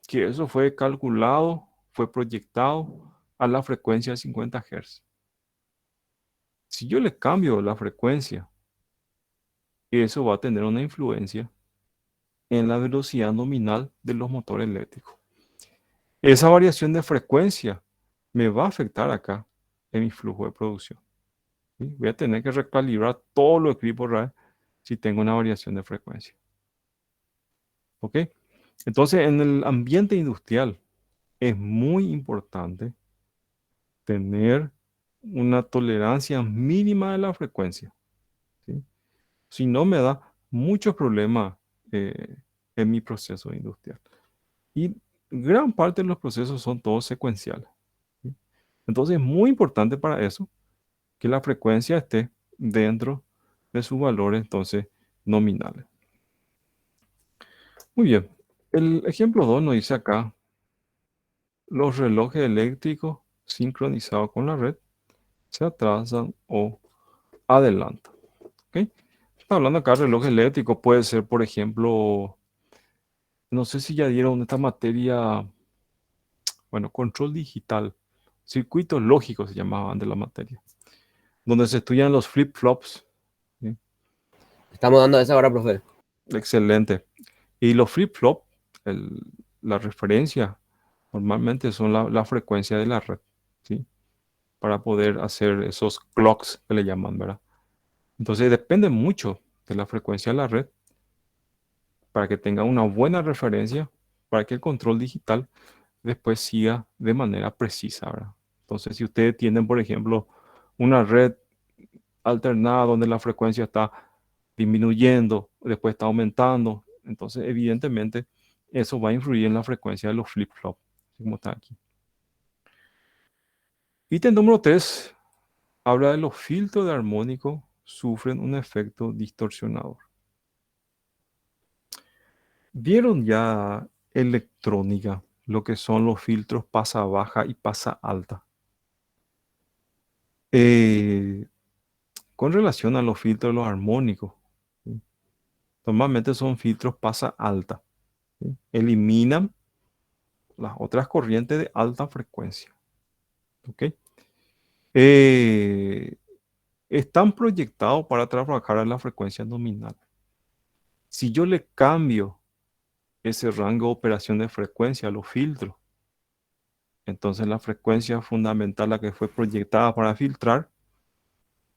[SPEAKER 1] que eso fue calculado, fue proyectado a la frecuencia de 50 Hz? Si yo le cambio la frecuencia, eso va a tener una influencia en la velocidad nominal de los motores eléctricos. Esa variación de frecuencia me va a afectar acá en mi flujo de producción, ¿sí? Voy a tener que recalibrar todo los equipos RAE si tengo una variación de frecuencia. ¿Ok? Entonces, en el ambiente industrial es muy importante tener una tolerancia mínima de la frecuencia, ¿sí? Si no, me da muchos problemas eh, en mi proceso industrial. Y gran parte de los procesos son todos secuenciales, ¿sí? Entonces es muy importante para eso que la frecuencia esté dentro de sus valores entonces nominales. Muy bien. El ejemplo 2 nos dice acá, los relojes eléctricos sincronizados con la red se atrasan o adelantan. ¿Ok? Está hablando acá de reloj eléctrico, puede ser, por ejemplo, no sé si ya dieron esta materia, bueno, control digital, circuitos lógicos se llamaban de la materia, donde se estudian los flip-flops. ¿Sí?
[SPEAKER 2] Estamos dando esa hora, profe.
[SPEAKER 1] Excelente. Y los flip-flop, el- la referencia, normalmente son la frecuencia de la red, ¿sí? Para poder hacer esos clocks que le llaman, ¿verdad? Entonces depende mucho de la frecuencia de la red para que tenga una buena referencia, para que el control digital después siga de manera precisa, ¿verdad? Entonces, si ustedes tienen, por ejemplo, una red alternada donde la frecuencia está disminuyendo, después está aumentando, entonces evidentemente eso va a influir en la frecuencia de los flip-flops, como está aquí. Ítem número 3 habla de los filtros de armónico sufren un efecto distorsionador. ¿Vieron ya electrónica lo que son los filtros pasa baja y pasa alta? Eh, con relación a los filtros de los armónicos, ¿sí? Normalmente son filtros pasa alta, ¿sí? Eliminan las otras corrientes de alta frecuencia. ¿Ok? Eh, están proyectados para trabajar a la frecuencia nominal. Si yo le cambio ese rango de operación de frecuencia a los filtros, entonces la frecuencia fundamental, la que fue proyectada para filtrar,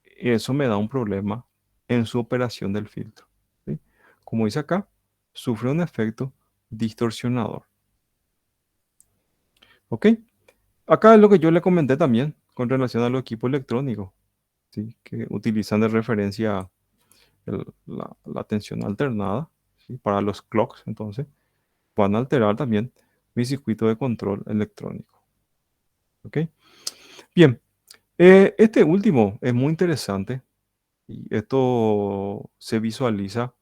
[SPEAKER 1] eso me da un problema en su operación del filtro. ¿Sí? Como dice acá, sufre un efecto distorsionador. ¿Ok? Acá es lo que yo le comenté también con relación a los equipos electrónicos, ¿sí? Que utilizan de referencia la tensión alternada, ¿sí? Para los clocks, entonces van a alterar también mi circuito de control electrónico. ¿Ok? Bien, este último es muy interesante y esto se visualiza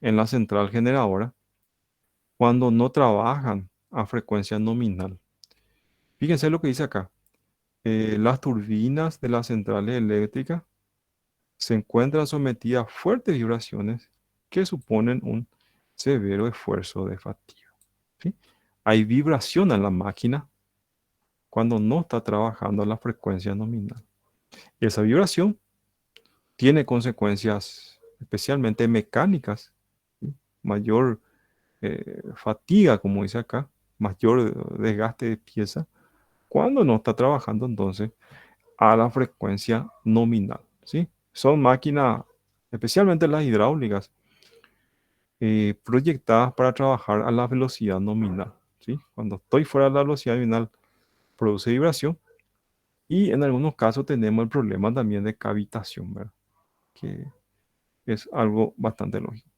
[SPEAKER 1] en la central generadora cuando no trabajan a frecuencia nominal. Fíjense lo que dice acá. Las turbinas de las centrales eléctricas se encuentran sometidas a fuertes vibraciones que suponen un severo esfuerzo de fatiga. ¿Sí? Hay vibración en la máquina cuando no está trabajando a la frecuencia nominal. Esa vibración tiene consecuencias especialmente mecánicas, ¿sí? Mayor fatiga, como dice acá, mayor desgaste de pieza, cuando no está trabajando entonces a la frecuencia nominal, ¿sí? Son máquinas, especialmente las hidráulicas, proyectadas para trabajar a la velocidad nominal, ¿sí? Cuando estoy fuera de la velocidad nominal, produce vibración y en algunos casos tenemos el problema también de cavitación, ¿verdad? Que es algo bastante lógico.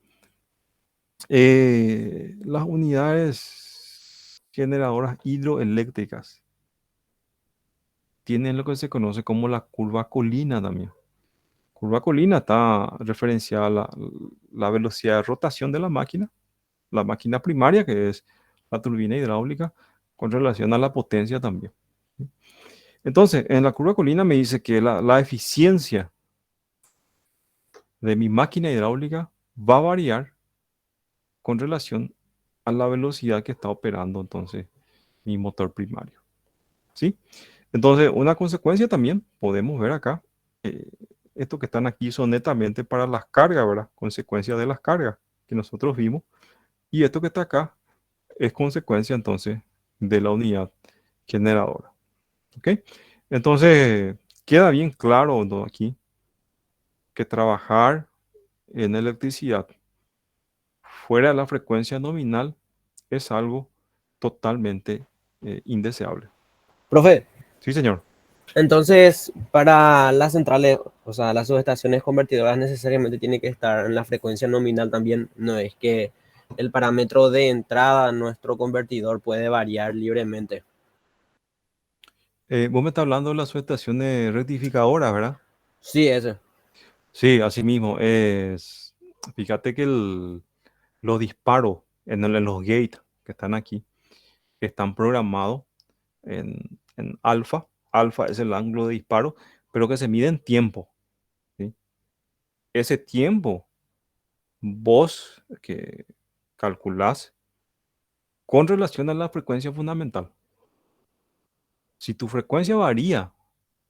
[SPEAKER 1] Las unidades generadoras hidroeléctricas tienen lo que se conoce como la curva colina también. Curva colina está referenciada a la velocidad de rotación de la máquina primaria, que es la turbina hidráulica, con relación a la potencia también. Entonces, en la curva colina me dice que la eficiencia de mi máquina hidráulica va a variar con relación a la velocidad que está operando entonces mi motor primario. ¿Sí? Entonces, una consecuencia también podemos ver acá, eh, estos que están aquí son netamente para las cargas, ¿verdad? Consecuencia de las cargas que nosotros vimos. Y esto que está acá es consecuencia entonces de la unidad generadora. ¿Ok? Entonces, queda bien claro, ¿no? Aquí que trabajar en electricidad fuera de la frecuencia nominal es algo totalmente indeseable.
[SPEAKER 2] Profe,
[SPEAKER 1] Sí, señor.
[SPEAKER 2] entonces para las centrales, o sea, las subestaciones convertidoras necesariamente tiene que estar en la frecuencia nominal también. No es que el parámetro de entrada a nuestro convertidor puede variar libremente.
[SPEAKER 1] Vos me estás hablando de las subestaciones rectificadoras, ¿verdad?
[SPEAKER 2] Sí, ese.
[SPEAKER 1] Sí, así mismo. Fíjate que los disparos en los gates que están aquí, están programados en alfa. Alfa es el ángulo de disparo, pero que se mide en tiempo, ¿sí? Ese tiempo vos que calculás con relación a la frecuencia fundamental. Si tu frecuencia varía,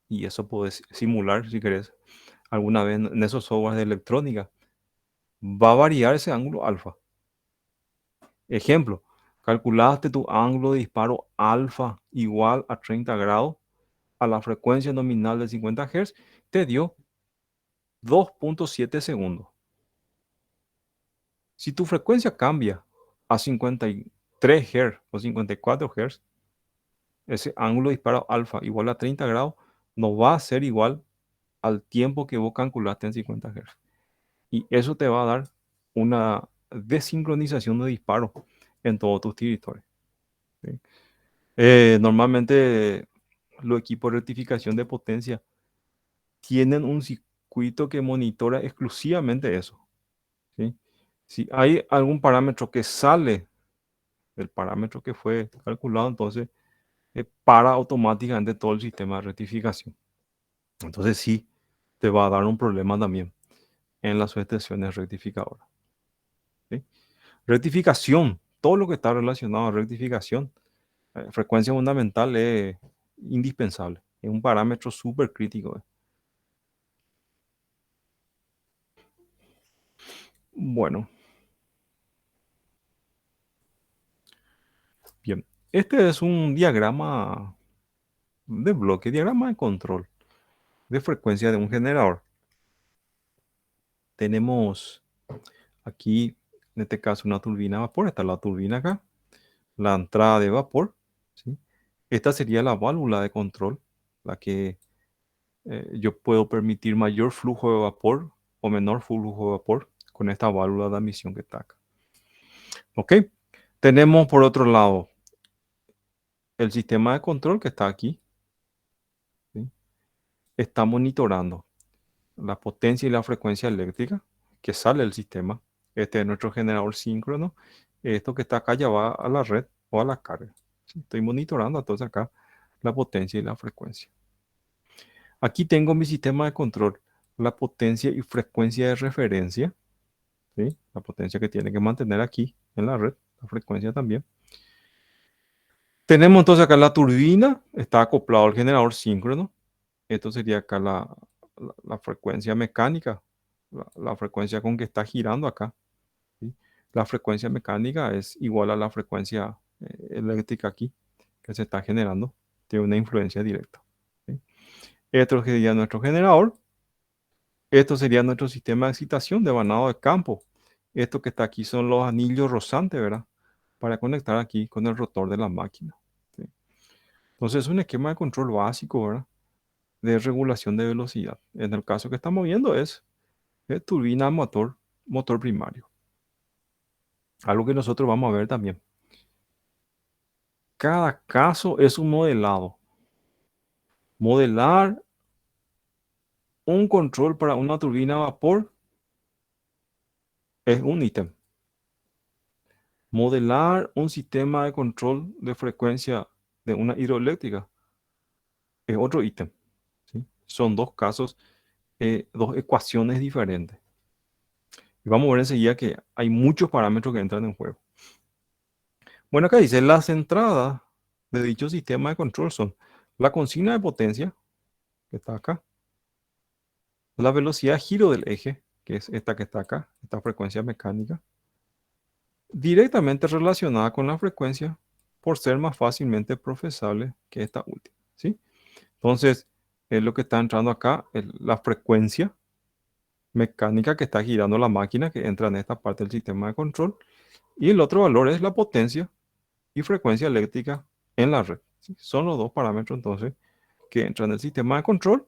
[SPEAKER 1] y eso puedes simular si querés alguna vez en esos softwares de electrónica, va a variar ese ángulo alfa. Ejemplo, calculaste tu ángulo de disparo alfa igual a 30 grados a la frecuencia nominal de 50 Hz, te dio 2.7 segundos. Si tu frecuencia cambia a 53 Hz o 54 Hz, ese ángulo de disparo alfa igual a 30 grados no va a ser igual al tiempo que vos calculaste en 50 Hz. Y eso te va a dar una desincronización de disparo en todos tus territorios, ¿sí? Normalmente los equipos de rectificación de potencia tienen un circuito que monitora exclusivamente eso, ¿sí? Si hay algún parámetro que sale del parámetro que fue calculado, entonces para automáticamente todo el sistema de rectificación. Entonces sí, te va a dar un problema también en las subestaciones rectificadoras, ¿sí? Rectificación, todo lo que está relacionado a rectificación, frecuencia fundamental es indispensable, es un parámetro súper crítico. Bueno, bien. Este es un diagrama de bloque, diagrama de control de frecuencia de un generador. Tenemos aquí, en este caso, una turbina a vapor. Está la turbina acá, la entrada de vapor, ¿sí? Esta sería la válvula de control, la que yo puedo permitir mayor flujo de vapor o menor flujo de vapor con esta válvula de admisión que está acá. ¿Ok? Tenemos por otro lado el sistema de control que está aquí, ¿sí? Está monitorando la potencia y la frecuencia eléctrica que sale del sistema. Este es nuestro generador síncrono. Esto que está acá ya va a la red o a la carga, ¿sí? Estoy monitorando entonces acá la potencia y la frecuencia. Aquí tengo mi sistema de control, la potencia y frecuencia de referencia, ¿sí? La potencia que tiene que mantener aquí en la red, la frecuencia también. Tenemos entonces acá la turbina, está acoplado al generador síncrono. Esto sería acá la frecuencia mecánica, la frecuencia con que está girando acá, ¿sí? La frecuencia mecánica es igual a la frecuencia eléctrica aquí que se está generando. Tiene una influencia directa, ¿sí? Esto sería nuestro generador. Esto sería nuestro sistema de excitación de vanado de campo. Esto que está aquí son los anillos rozantes, ¿verdad? Para conectar aquí con el rotor de la máquina, ¿sí? Entonces es un esquema de control básico, ¿verdad? De regulación de velocidad. En el caso que estamos viendo es turbina, motor, motor primario. Algo que nosotros vamos a ver también. Cada caso es un modelado. Modelar un control para una turbina a vapor es un ítem. Modelar un sistema de control de frecuencia de una hidroeléctrica es otro ítem, ¿sí? Son dos casos, dos ecuaciones diferentes. Y vamos a ver enseguida que hay muchos parámetros que entran en juego. Bueno, acá dice, las entradas de dicho sistema de control son la consigna de potencia, que está acá, la velocidad de giro del eje, que es esta que está acá, esta frecuencia mecánica, directamente relacionada con la frecuencia por ser más fácilmente procesable que esta última, ¿sí? Entonces, es lo que está entrando acá, es la frecuencia mecánica que está girando la máquina que entra en esta parte del sistema de control, y el otro valor es la potencia y frecuencia eléctrica en la red, ¿sí? Son los dos parámetros entonces que entran en el sistema de control.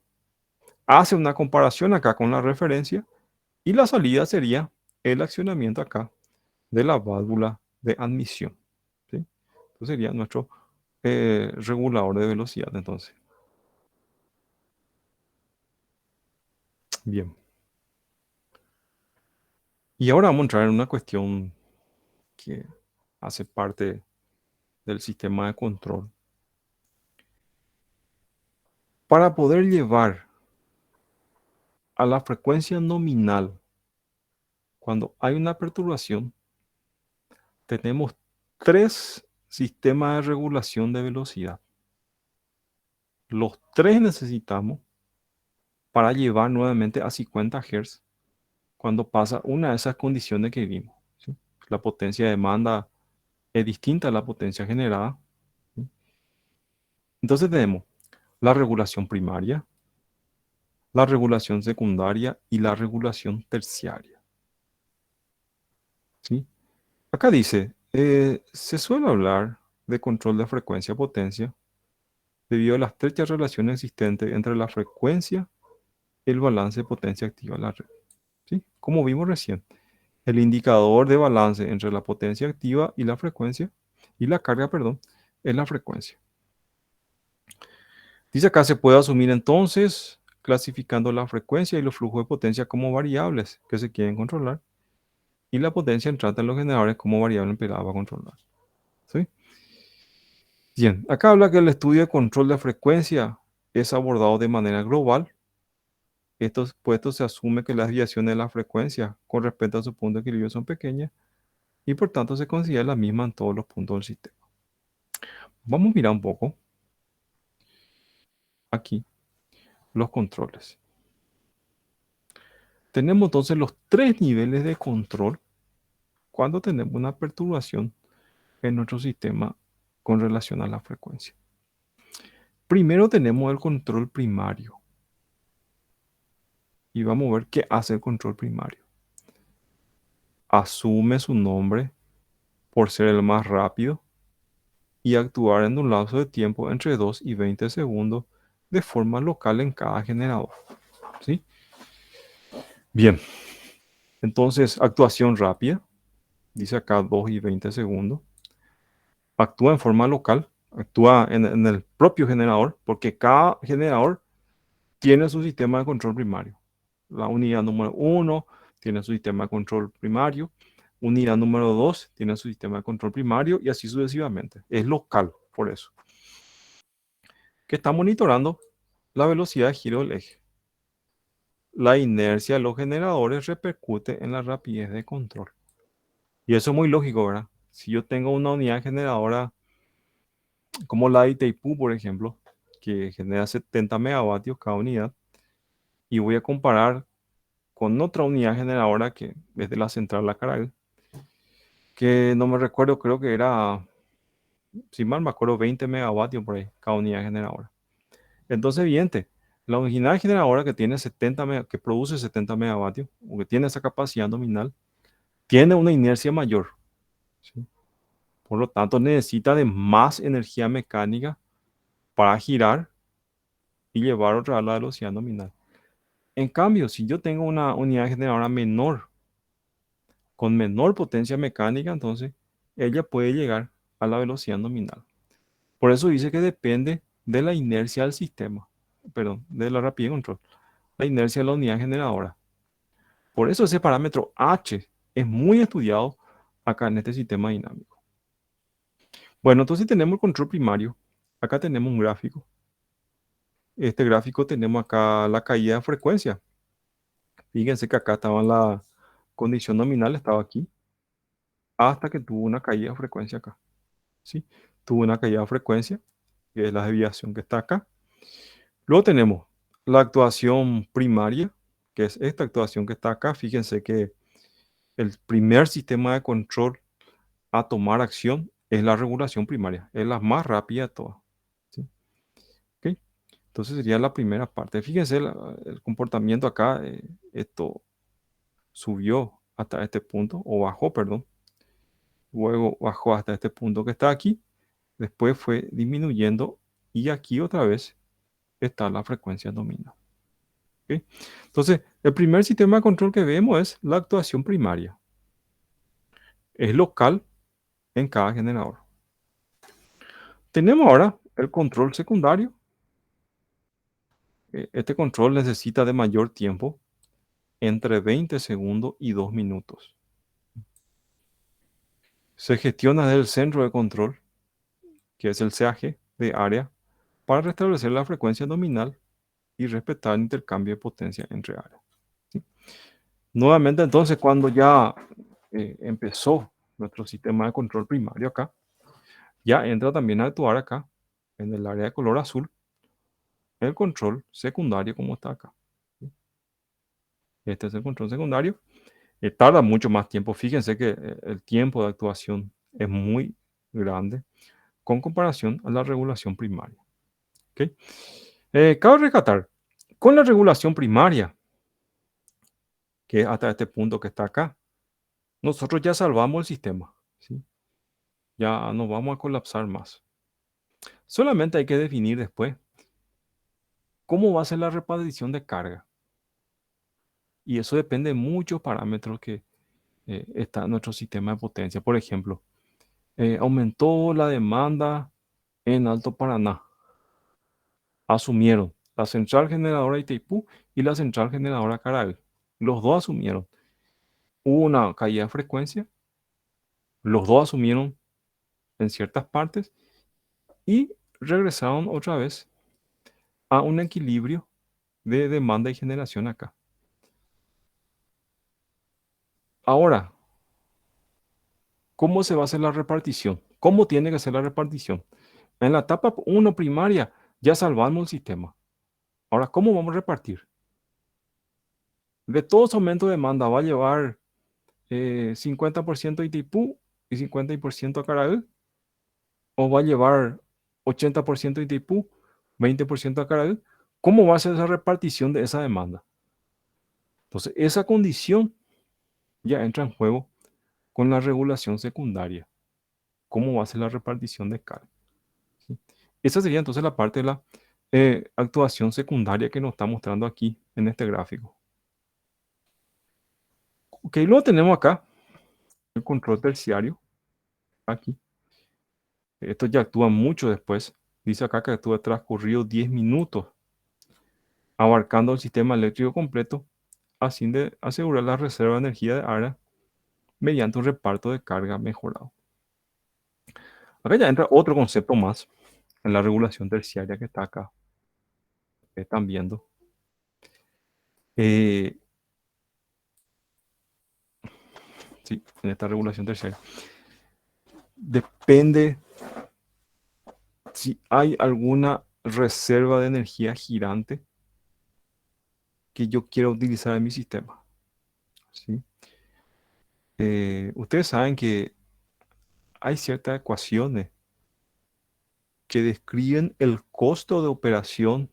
[SPEAKER 1] Hace una comparación acá con la referencia y la salida sería el accionamiento acá de la válvula de admisión, ¿sí? Entonces sería nuestro regulador de velocidad entonces. Bien. Y ahora vamos a entrar en una cuestión que hace parte del sistema de control. Para poder llevar a la frecuencia nominal, cuando hay una perturbación, tenemos tres sistemas de regulación de velocidad. Los tres necesitamos para llevar nuevamente a 50 Hz cuando pasa una de esas condiciones que vimos, ¿sí? La potencia de demanda es distinta a la potencia generada, ¿sí? Entonces tenemos la regulación primaria, la regulación secundaria y la regulación terciaria, ¿sí? Acá dice, se suele hablar de control de frecuencia-potencia debido a la estrecha relación existente entre la frecuencia y el balance de potencia activa en la red, ¿sí? Como vimos recién, el indicador de balance entre la potencia activa y la frecuencia, y la carga, perdón, es la frecuencia. Dice acá, se puede asumir entonces, clasificando la frecuencia y los flujos de potencia como variables que se quieren controlar, y la potencia entrante en los generadores como variable empleada para controlar, ¿sí? Bien, acá habla que el estudio de control de frecuencia es abordado de manera global. Estos puestos se asume que las desviaciones de la frecuencia con respecto a su punto de equilibrio son pequeñas y por tanto se considera la misma en todos los puntos del sistema. Vamos a mirar un poco aquí los controles. Tenemos entonces los tres niveles de control cuando tenemos una perturbación en nuestro sistema con relación a la frecuencia. Primero tenemos el control primario y vamos a ver qué hace el control primario. Asume su nombre por ser el más rápido y actuar en un lapso de tiempo entre 2 y 20 segundos de forma local en cada generador, ¿sí? Bien, entonces actuación rápida, dice acá 2 y 20 segundos. Actúa en forma local, actúa en el propio generador, porque cada generador tiene su sistema de control primario. La unidad número 1 tiene su sistema de control primario, unidad número 2 tiene su sistema de control primario y así sucesivamente. Es local, por eso. Que está monitorando la velocidad de giro del eje. La inercia de los generadores repercute en la rapidez de control. Y eso es muy lógico, ¿verdad? Si yo tengo una unidad generadora como la de Itaipú, por ejemplo, que genera 70 megavatios cada unidad, y voy a comparar con otra unidad generadora que es de la central La Caral, que no me recuerdo, creo que era, si mal me acuerdo, 20 megavatios por ahí, cada unidad generadora. Entonces, evidente, la unidad generadora que tiene que produce 70 megavatios, o que tiene esa capacidad nominal, tiene una inercia mayor, ¿sí? Por lo tanto, necesita de más energía mecánica para girar y llevar otra vez la velocidad nominal. En cambio, si yo tengo una unidad generadora menor, con menor potencia mecánica, entonces ella puede llegar a la velocidad nominal. Por eso dice que depende de la inercia del sistema, perdón, de la rapidez de control, la inercia de la unidad generadora. Por eso ese parámetro H es muy estudiado acá en este sistema dinámico. Bueno, entonces tenemos el control primario. Acá tenemos un gráfico. Este gráfico tenemos acá la caída de frecuencia. Fíjense que acá estaba la condición nominal, estaba aquí, hasta que tuvo una caída de frecuencia acá, ¿sí? Tuvo una caída de frecuencia, que es la desviación que está acá. Luego tenemos la actuación primaria, que es esta actuación que está acá. Fíjense que el primer sistema de control a tomar acción es la regulación primaria, es la más rápida de todas, ¿sí? ¿Okay? Entonces sería la primera parte. Fíjense el comportamiento acá, esto subió hasta este punto, o bajó, perdón. Luego bajó hasta este punto que está aquí. Después fue disminuyendo y aquí otra vez está la frecuencia nominal. ¿Okay? Entonces, el primer sistema de control que vemos es la actuación primaria. Es local en cada generador. Tenemos ahora el control secundario. Este control necesita de mayor tiempo, entre 20 segundos y 2 minutos. Se gestiona desde el centro de control, que es el CAG de área, para restablecer la frecuencia nominal y respetar el intercambio de potencia entre áreas. ¿Sí? Nuevamente, entonces, cuando ya empezó nuestro sistema de control primario acá, ya entra también a actuar acá, en el área de color azul, el control secundario como está acá. ¿Sí? Este es el control secundario. Tarda mucho más tiempo. Fíjense que el tiempo de actuación es muy grande con comparación a la regulación primaria. ¿Ok? Cabe rescatar, con la regulación primaria, que es hasta este punto que está acá, nosotros ya salvamos el sistema. ¿Sí? Ya no vamos a colapsar más. Solamente hay que definir después cómo va a ser la repartición de carga. Y eso depende de muchos parámetros que está en nuestro sistema de potencia. Por ejemplo, aumentó la demanda en Alto Paraná. Asumieron la central generadora de Itaipú y la central generadora Caraí. Los dos asumieron. Hubo una caída de frecuencia, los dos asumieron en ciertas partes y regresaron otra vez a un equilibrio de demanda y generación acá. Ahora, ¿cómo se va a hacer la repartición? ¿Cómo tiene que ser la repartición? En la etapa 1 primaria ya salvamos el sistema. Ahora, ¿cómo vamos a repartir? De todos aumentos de demanda va a llevar 50% a Itaipú y 50% a Caraí, o va a llevar 80% a Itaipú, 20% a Caraí. ¿Cómo va a ser esa repartición de esa demanda? Entonces, esa condición ya entra en juego con la regulación secundaria. ¿Cómo va a ser la repartición de carga? ¿Sí? Esa sería entonces la parte de la actuación secundaria que nos está mostrando aquí en este gráfico. Ok, luego tenemos acá el control terciario. Aquí. Esto ya actúa mucho después. Dice acá que actúa transcurrido 10 minutos, abarcando el sistema eléctrico completo, a fin de asegurar la reserva de energía de área mediante un reparto de carga mejorado. Acá ya entra otro concepto más en la regulación terciaria que está acá. Que están viendo. Sí, en esta regulación terciaria. Depende si hay alguna reserva de energía girante que yo quiero utilizar en mi sistema. ¿Sí? Ustedes saben que hay ciertas ecuaciones que describen el costo de operación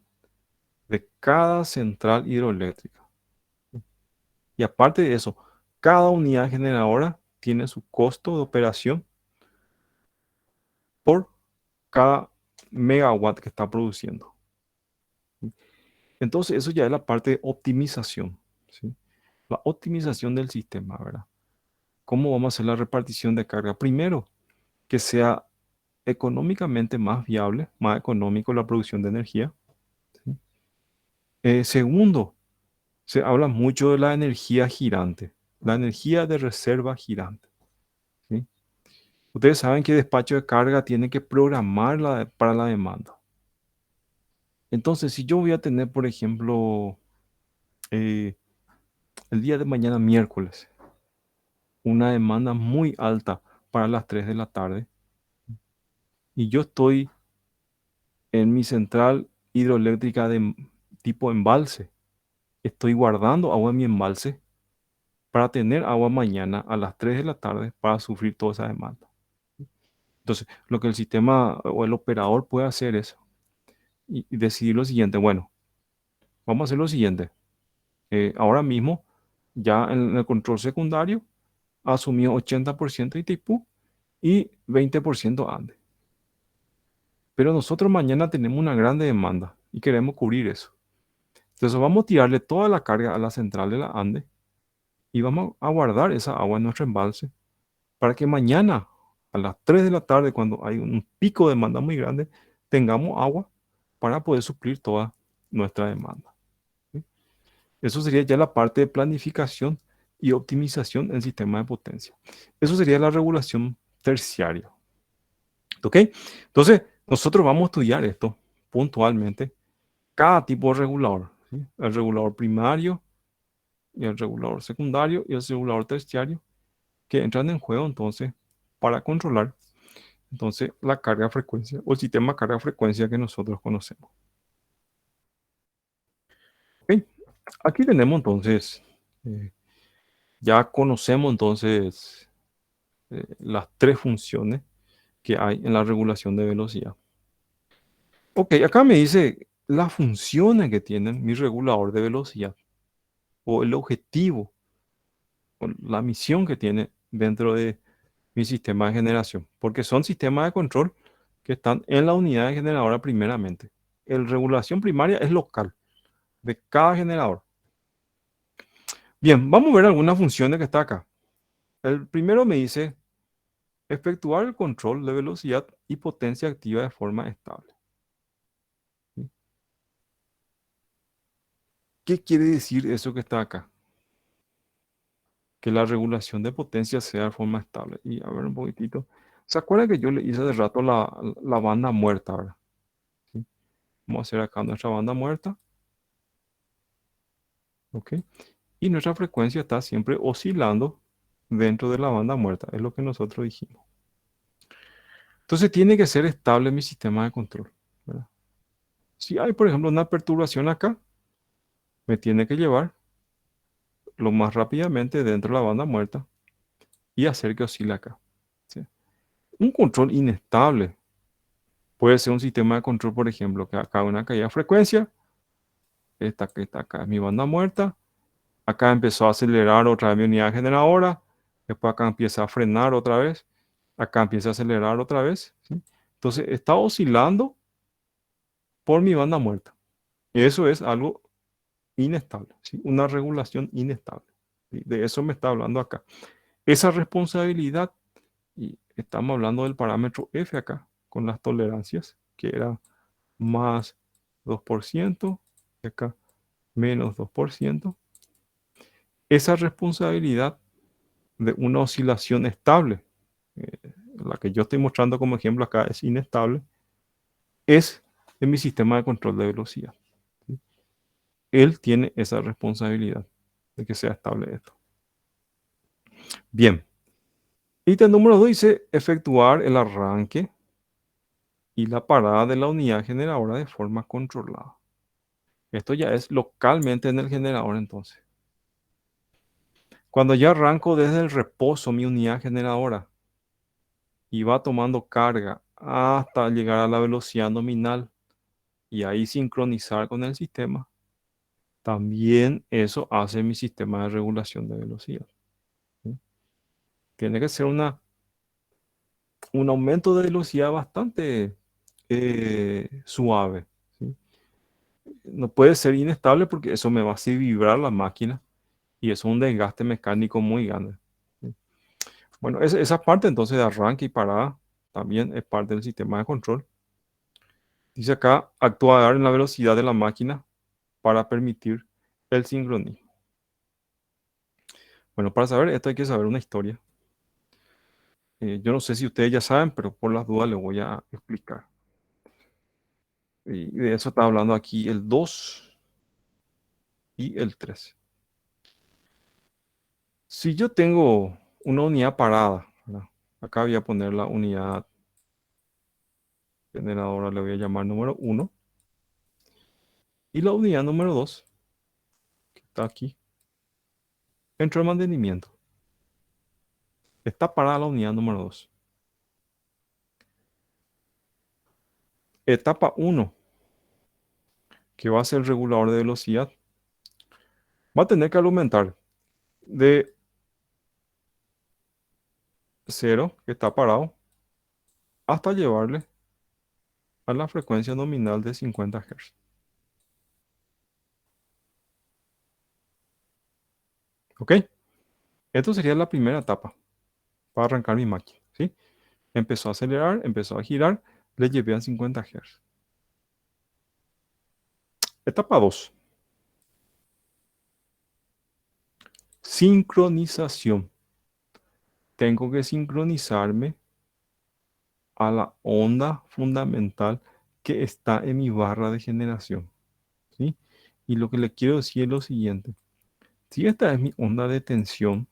[SPEAKER 1] de cada central hidroeléctrica. Y aparte de eso, cada unidad generadora tiene su costo de operación por cada megawatt que está produciendo. Entonces, eso ya es la parte de optimización. ¿Sí? La optimización del sistema, ¿verdad? ¿Cómo vamos a hacer la repartición de carga? Primero, que sea económicamente más viable, más económico la producción de energía. ¿Sí? Segundo, se habla mucho de la energía girante, la energía de reserva girante. ¿Sí? Ustedes saben que despacho de carga tiene que programarla para la demanda. Entonces, si yo voy a tener, por ejemplo, eh, el día de mañana, miércoles, una demanda muy alta para las 3 de la tarde, y yo estoy en mi central hidroeléctrica de tipo embalse, estoy guardando agua en mi embalse para tener agua mañana a las 3 de la tarde para sufrir toda esa demanda. Entonces, lo que el sistema o el operador puede hacer es y decidir lo siguiente, bueno, vamos a hacer lo siguiente. Ahora mismo, ya en el control secundario, asumió 80% Itaipú y 20% Ande. Pero nosotros mañana tenemos una grande demanda y queremos cubrir eso. Entonces vamos a tirarle toda la carga a la central de la Ande y vamos a guardar esa agua en nuestro embalse para que mañana a las 3 de la tarde, cuando hay un pico de demanda muy grande, tengamos agua para poder suplir toda nuestra demanda. ¿Sí? Eso sería ya la parte de planificación y optimización del sistema de potencia. Eso sería la regulación terciario. ¿Ok? Entonces, nosotros vamos a estudiar esto puntualmente, cada tipo de regulador, ¿sí? El regulador primario y el regulador secundario y el regulador terciario que entran en juego entonces para controlar entonces la carga frecuencia o el sistema carga frecuencia que nosotros conocemos. ¿Ok? Aquí tenemos entonces, eh, ya conocemos entonces las tres funciones que hay en la regulación de velocidad. Ok, acá me dice las funciones que tiene mi regulador de velocidad o el objetivo o la misión que tiene dentro de mi sistema de generación, porque son sistemas de control que están en la unidad de generadora primeramente. La regulación primaria es local de cada generador. Bien, vamos a ver algunas funciones que está acá. El primero me dice efectuar el control de velocidad y potencia activa de forma estable. ¿Qué quiere decir eso que está acá? Que la regulación de potencia sea de forma estable. Y a ver un poquitito. ¿Se acuerdan que yo le hice de rato la banda muerta, ¿verdad? ¿Sí? Vamos a hacer acá nuestra banda muerta. ¿Ok? Y nuestra frecuencia está siempre oscilando dentro de la banda muerta. Es lo que nosotros dijimos. Entonces tiene que ser estable mi sistema de control, ¿verdad? Si hay, por ejemplo, una perturbación acá, me tiene que llevar lo más rápidamente dentro de la banda muerta y hacer que oscile acá. ¿Sí? Un control inestable puede ser un sistema de control, por ejemplo, que acá hay una caída de frecuencia, esta que está acá es mi banda muerta, acá empezó a acelerar otra vez mi unidad generadora, después acá empieza a frenar otra vez, acá empieza a acelerar otra vez, ¿sí? Entonces está oscilando por mi banda muerta. Y eso es algo inestable, ¿sí? Una regulación inestable. ¿Sí? De eso me está hablando acá. Esa responsabilidad, y estamos hablando del parámetro F acá, con las tolerancias, que era más 2%, y acá menos 2%. Esa responsabilidad de una oscilación estable, eh, la que yo estoy mostrando como ejemplo acá es inestable, es en mi sistema de control de velocidad. ¿Sí? Él tiene esa responsabilidad de que sea estable esto. Bien. Ítem número 2 dice efectuar el arranque y la parada de la unidad generadora de forma controlada. Esto ya es localmente en el generador entonces. Cuando ya arranco desde el reposo mi unidad generadora y va tomando carga hasta llegar a la velocidad nominal y ahí sincronizar con el sistema, también eso hace mi sistema de regulación de velocidad. ¿Sí? Tiene que ser un aumento de velocidad bastante suave. ¿Sí? No puede ser inestable porque eso me va a hacer vibrar la máquina y eso es un desgaste mecánico muy grande. ¿Sí? Bueno, esa parte entonces de arranque y parada también es parte del sistema de control. Dice acá, actuar en la velocidad de la máquina para permitir el sincronismo. Bueno, para saber esto hay que saber una historia. Yo no sé si ustedes ya saben, pero por las dudas les voy a explicar. Y de eso está hablando aquí el 2 y el 3. Si yo tengo una unidad parada, ¿verdad? Acá voy a poner la unidad generadora, le voy a llamar número 1. Y la unidad número 2, que está aquí, entró en mantenimiento. Está parada la unidad número 2. Etapa 1, que va a ser el regulador de velocidad, va a tener que aumentar de 0, que está parado, hasta llevarle a la frecuencia nominal de 50 Hz. ¿Ok? Esto sería la primera etapa para arrancar mi máquina. ¿Sí? Empezó a acelerar, empezó a girar, le llevé a 50 Hz. Etapa 2. Sincronización. Tengo que sincronizarme a la onda fundamental que está en mi barra de generación, ¿sí? Y lo que le quiero decir es lo siguiente. Si esta es mi onda de tensión,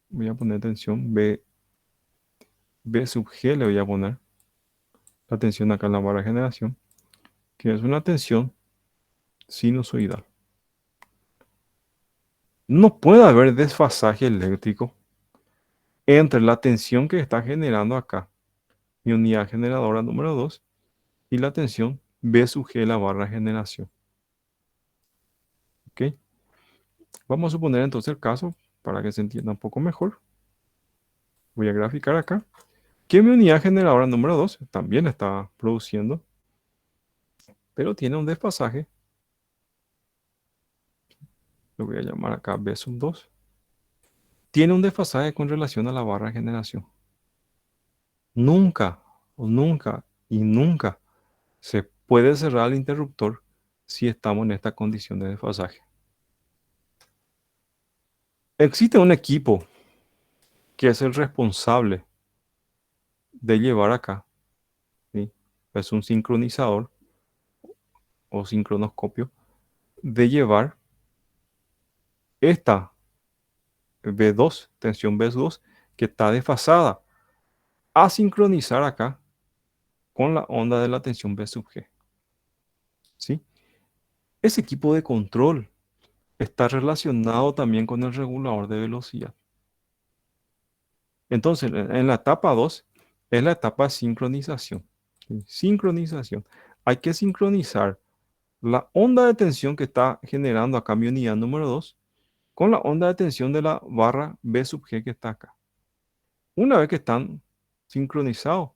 [SPEAKER 1] voy a poner tensión B sub G, le voy a poner la tensión acá en la barra de generación, que es una tensión sinusoidal. No puede haber desfasaje eléctrico entre la tensión que está generando acá, mi unidad generadora número 2, y la tensión B sub G de la barra de generación. ¿Ok? Vamos a suponer entonces el caso, para que se entienda un poco mejor. Voy a graficar acá, que mi unidad generadora número 2 también está produciendo, pero tiene un desfasaje. Lo voy a llamar acá B sub 2. Tiene un desfasaje con relación a la barra de generación. Nunca, o nunca, y nunca se puede cerrar el interruptor si estamos en esta condición de desfasaje. Existe un equipo que es el responsable de llevar acá, ¿sí? Es un sincronizador o sincronoscopio, de llevar esta B2, tensión B2, que está desfasada, a sincronizar acá con la onda de la tensión B sub G, ¿sí? Ese equipo de control está relacionado también con el regulador de velocidad. Entonces, en la etapa 2 es la etapa de sincronización. ¿Sí? Sincronización. Hay que sincronizar la onda de tensión que está generando acá mi unidad número 2 con la onda de tensión de la barra B sub G que está acá. Una vez que están sincronizados,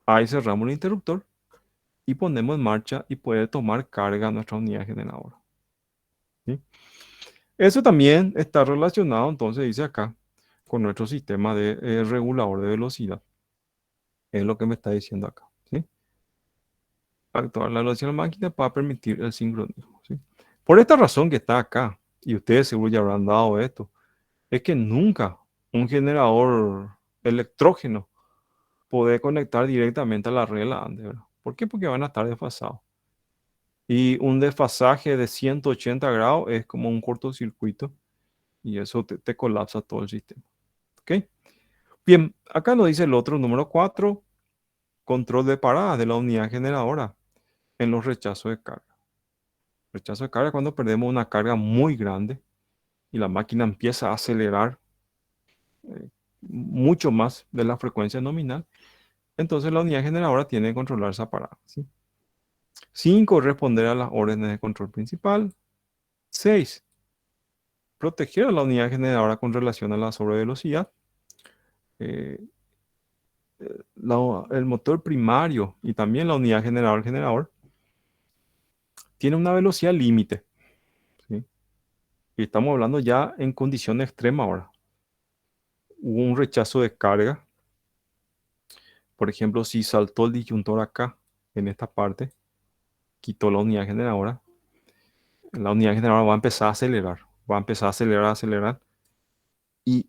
[SPEAKER 1] ahí cerramos el interruptor y ponemos en marcha y puede tomar carga nuestra unidad generadora. ¿Sí? Eso también está relacionado, entonces dice acá, con nuestro sistema de regulador de velocidad. Es lo que me está diciendo acá. ¿Sí? Actuar la velocidad de la máquina para permitir el sincronismo. ¿Sí? Por esta razón que está acá, y ustedes seguro ya habrán dado esto, es que nunca un generador electrógeno puede conectar directamente a la regla antes, ¿verdad? ¿Por qué? Porque van a estar desfasados. Y un desfasaje de 180 grados es como un cortocircuito y eso te colapsa todo el sistema. ¿Ok? Bien, acá nos dice el otro número 4, control de paradas de la unidad generadora en los rechazos de carga. Rechazo de carga es cuando perdemos una carga muy grande y la máquina empieza a acelerar mucho más de la frecuencia nominal. Entonces la unidad generadora tiene que controlar esa parada. ¿Sí? 5, responder a las órdenes de control principal. 6, proteger a la unidad generadora con relación a la sobrevelocidad. Eh, el motor primario y también la unidad generador tiene una velocidad límite. ¿Sí? Y estamos hablando ya en condiciones extremas ahora. Hubo un rechazo de carga. Por ejemplo, si saltó el disyuntor acá, en esta parte, quitó la unidad generadora va a empezar a acelerar. Va a empezar a acelerar, acelerar. Y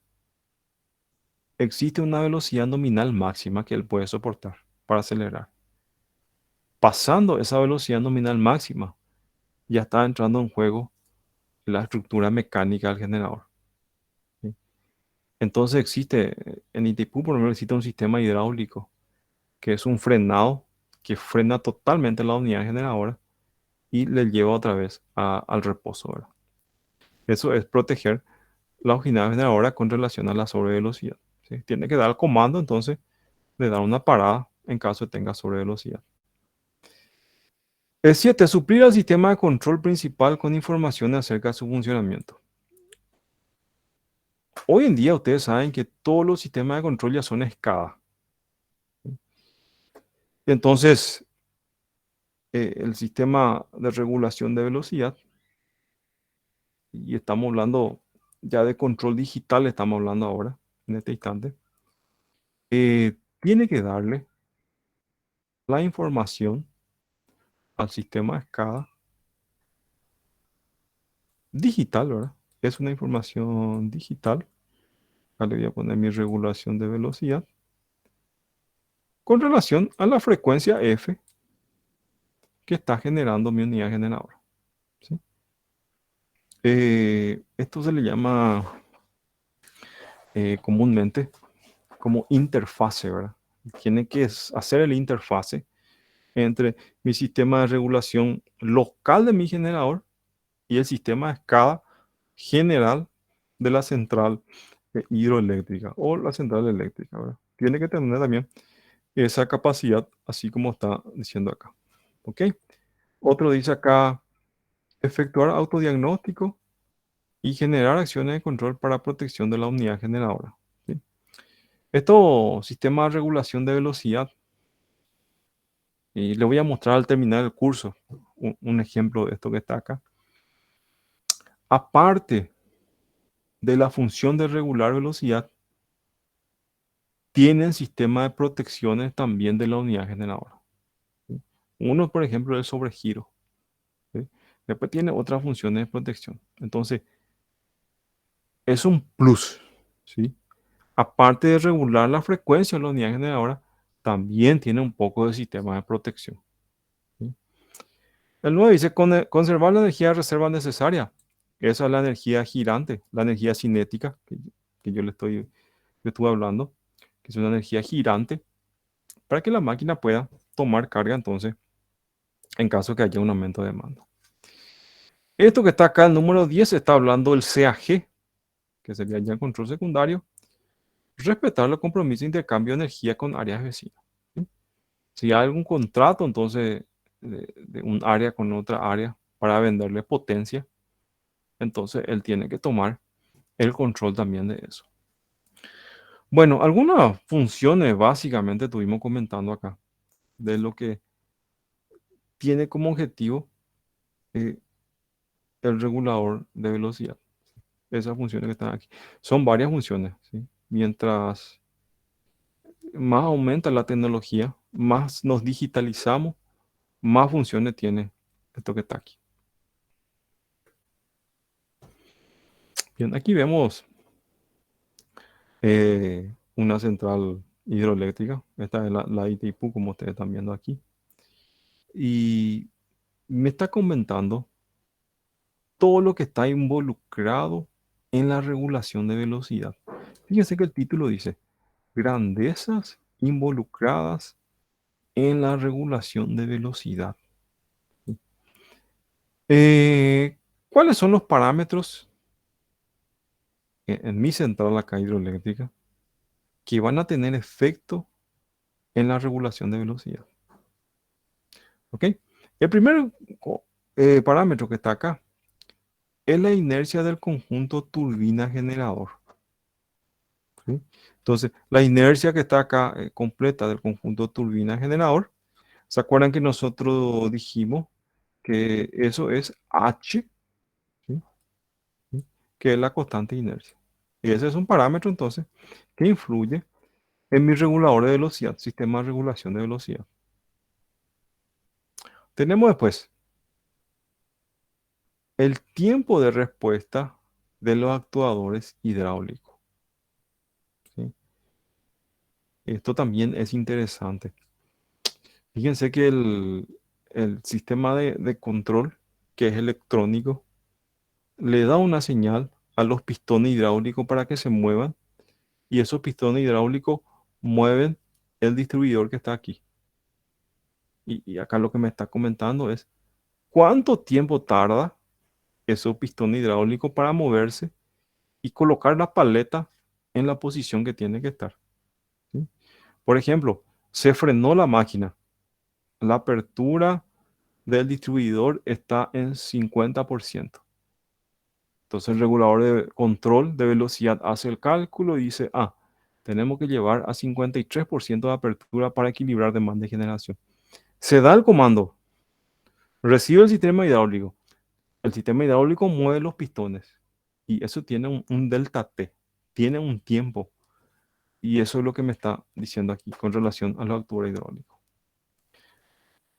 [SPEAKER 1] existe una velocidad nominal máxima que él puede soportar para acelerar. Pasando esa velocidad nominal máxima, ya está entrando en juego la estructura mecánica del generador. ¿Sí? Entonces en ITPU por ejemplo, existe un sistema hidráulico que es un frenado que frena totalmente la unidad generadora y le lleva otra vez al reposo, ¿verdad? Eso es proteger la unidad generadora con relación a la sobrevelocidad. ¿Sí? Tiene que dar el comando entonces de dar una parada en caso de tenga sobrevelocidad. El 7. Suplir al sistema de control principal con información acerca de su funcionamiento. Hoy en día ustedes saben que todos los sistemas de control ya son SCADA. Entonces, el sistema de regulación de velocidad, y estamos hablando ya de control digital, estamos hablando ahora, en este instante, tiene que darle la información al sistema SCADA digital, ¿verdad? Es una información digital. Acá le voy a poner mi regulación de velocidad. con relación a la frecuencia F que está generando mi unidad generadora, ¿sí? Esto se le llama comúnmente como interfase, ¿verdad? Tiene que hacer el interfase entre mi sistema de regulación local de mi generador y el sistema de escala general de la central hidroeléctrica o la central eléctrica, ¿verdad? Tiene que tener también esa capacidad, así como está diciendo acá. ¿Ok? Otro dice acá, efectuar autodiagnóstico y generar acciones de control para protección de la unidad generadora. ¿Sí? Esto, sistema de regulación de velocidad, y le voy a mostrar al terminar el curso un ejemplo de esto que está acá. Aparte de la función de regular velocidad, tienen sistema de protecciones también de la unidad generadora. ¿Sí? Uno, por ejemplo, es el sobregiro. ¿Sí? Después tiene otras funciones de protección. Entonces, es un plus. ¿Sí? Aparte de regular la frecuencia de la unidad generadora, también tiene un poco de sistema de protección. ¿Sí? El 9 dice conservar la energía de reserva necesaria. Esa es la energía girante, la energía cinética que yo le estuve hablando, que es una energía girante para que la máquina pueda tomar carga entonces en caso que haya un aumento de demanda. Esto que está acá, el número 10, está hablando del CAG, que sería ya el control secundario, respetar los compromisos de intercambio de energía con áreas vecinas. ¿Sí? Si hay algún contrato entonces de un área con otra área para venderle potencia, entonces él tiene que tomar el control también de eso. Bueno, algunas funciones básicamente estuvimos comentando acá, de lo que tiene como objetivo eh, el regulador de velocidad. Esas funciones que están aquí. Son varias funciones, ¿sí? Mientras más aumenta la tecnología, más nos digitalizamos, más funciones tiene esto que está aquí. Bien, aquí vemos una central hidroeléctrica. Esta es la Itaipu, como ustedes están viendo aquí. Y me está comentando todo lo que está involucrado en la regulación de velocidad. Fíjense que el título dice, grandezas involucradas en la regulación de velocidad. ¿Cuáles son los parámetros en mi central acá hidroeléctrica que van a tener efecto en la regulación de velocidad? ¿Ok? El primer parámetro que está acá es la inercia del conjunto turbina-generador. ¿Sí? Entonces, la inercia que está acá completa del conjunto turbina-generador, ¿se acuerdan que nosotros dijimos que eso es H, ¿sí? ¿Sí? Que es la constante de inercia? Y ese es un parámetro entonces que influye en mi regulador de velocidad, sistema de regulación de velocidad. Tenemos después el tiempo de respuesta de los actuadores hidráulicos. ¿Sí? Esto también es interesante. Fíjense que el sistema de control, que es electrónico, le da una señal a los pistones hidráulicos para que se muevan y esos pistones hidráulicos mueven el distribuidor que está aquí. Y acá lo que me está comentando es cuánto tiempo tarda esos pistones hidráulicos para moverse y colocar la paleta en la posición que tiene que estar. ¿Sí? Por ejemplo, se frenó la máquina. La apertura del distribuidor está en 50%. Entonces el regulador de control de velocidad hace el cálculo y dice, tenemos que llevar a 53% de apertura para equilibrar demanda y generación. Se da el comando, recibe el sistema hidráulico. El sistema hidráulico mueve los pistones y eso tiene un delta T, tiene un tiempo. Y eso es lo que me está diciendo aquí con relación a la altura hidráulica.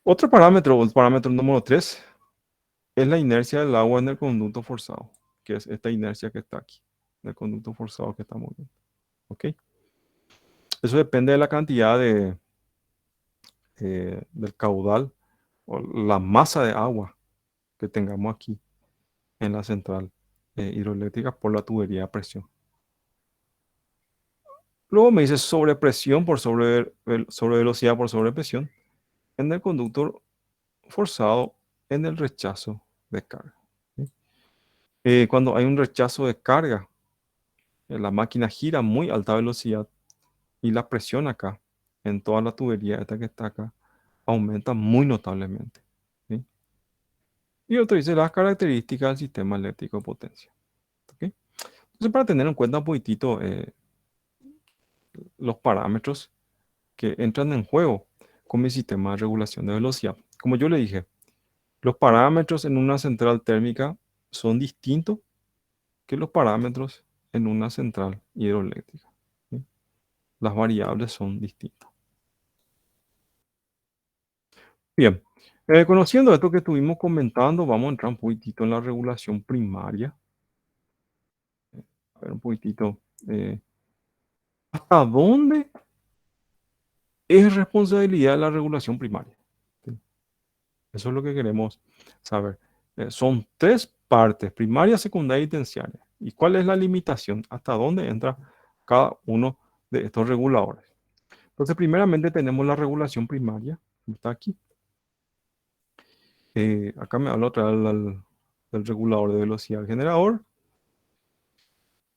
[SPEAKER 1] Otro parámetro, el parámetro número 3, es la inercia del agua en el conducto forzado, que es esta inercia que está aquí, del conducto forzado que está moviendo. ¿Ok? Eso depende de la cantidad del caudal o la masa de agua que tengamos aquí en la central hidroeléctrica por la tubería a presión. Luego me dice sobrepresión por sobre velocidad por sobrepresión en el conductor forzado en el rechazo de carga. ¿Sí? Cuando hay un rechazo de carga, la máquina gira a muy alta velocidad y la presión acá, en toda la tubería esta que está acá, aumenta muy notablemente. ¿Sí? Y otro dice las características del sistema eléctrico de potencia. ¿Ok? Entonces, para tener en cuenta un poquitito los parámetros que entran en juego con mi sistema de regulación de velocidad. Como yo le dije, los parámetros en una central térmica son distintos que los parámetros en una central hidroeléctrica. ¿Sí? Las variables son distintas. Bien, conociendo esto que estuvimos comentando, vamos a entrar un poquitito en la regulación primaria. A ver un poquitito. ¿Hasta dónde es responsabilidad de la regulación primaria? ¿Sí? Eso es lo que queremos saber. Son tres partes, primaria, secundaria y terciaria. ¿Y cuál es la limitación? ¿Hasta dónde entra cada uno de estos reguladores? Entonces, primeramente tenemos la regulación primaria, que está aquí. Acá me habla otra vez del regulador de velocidad del generador.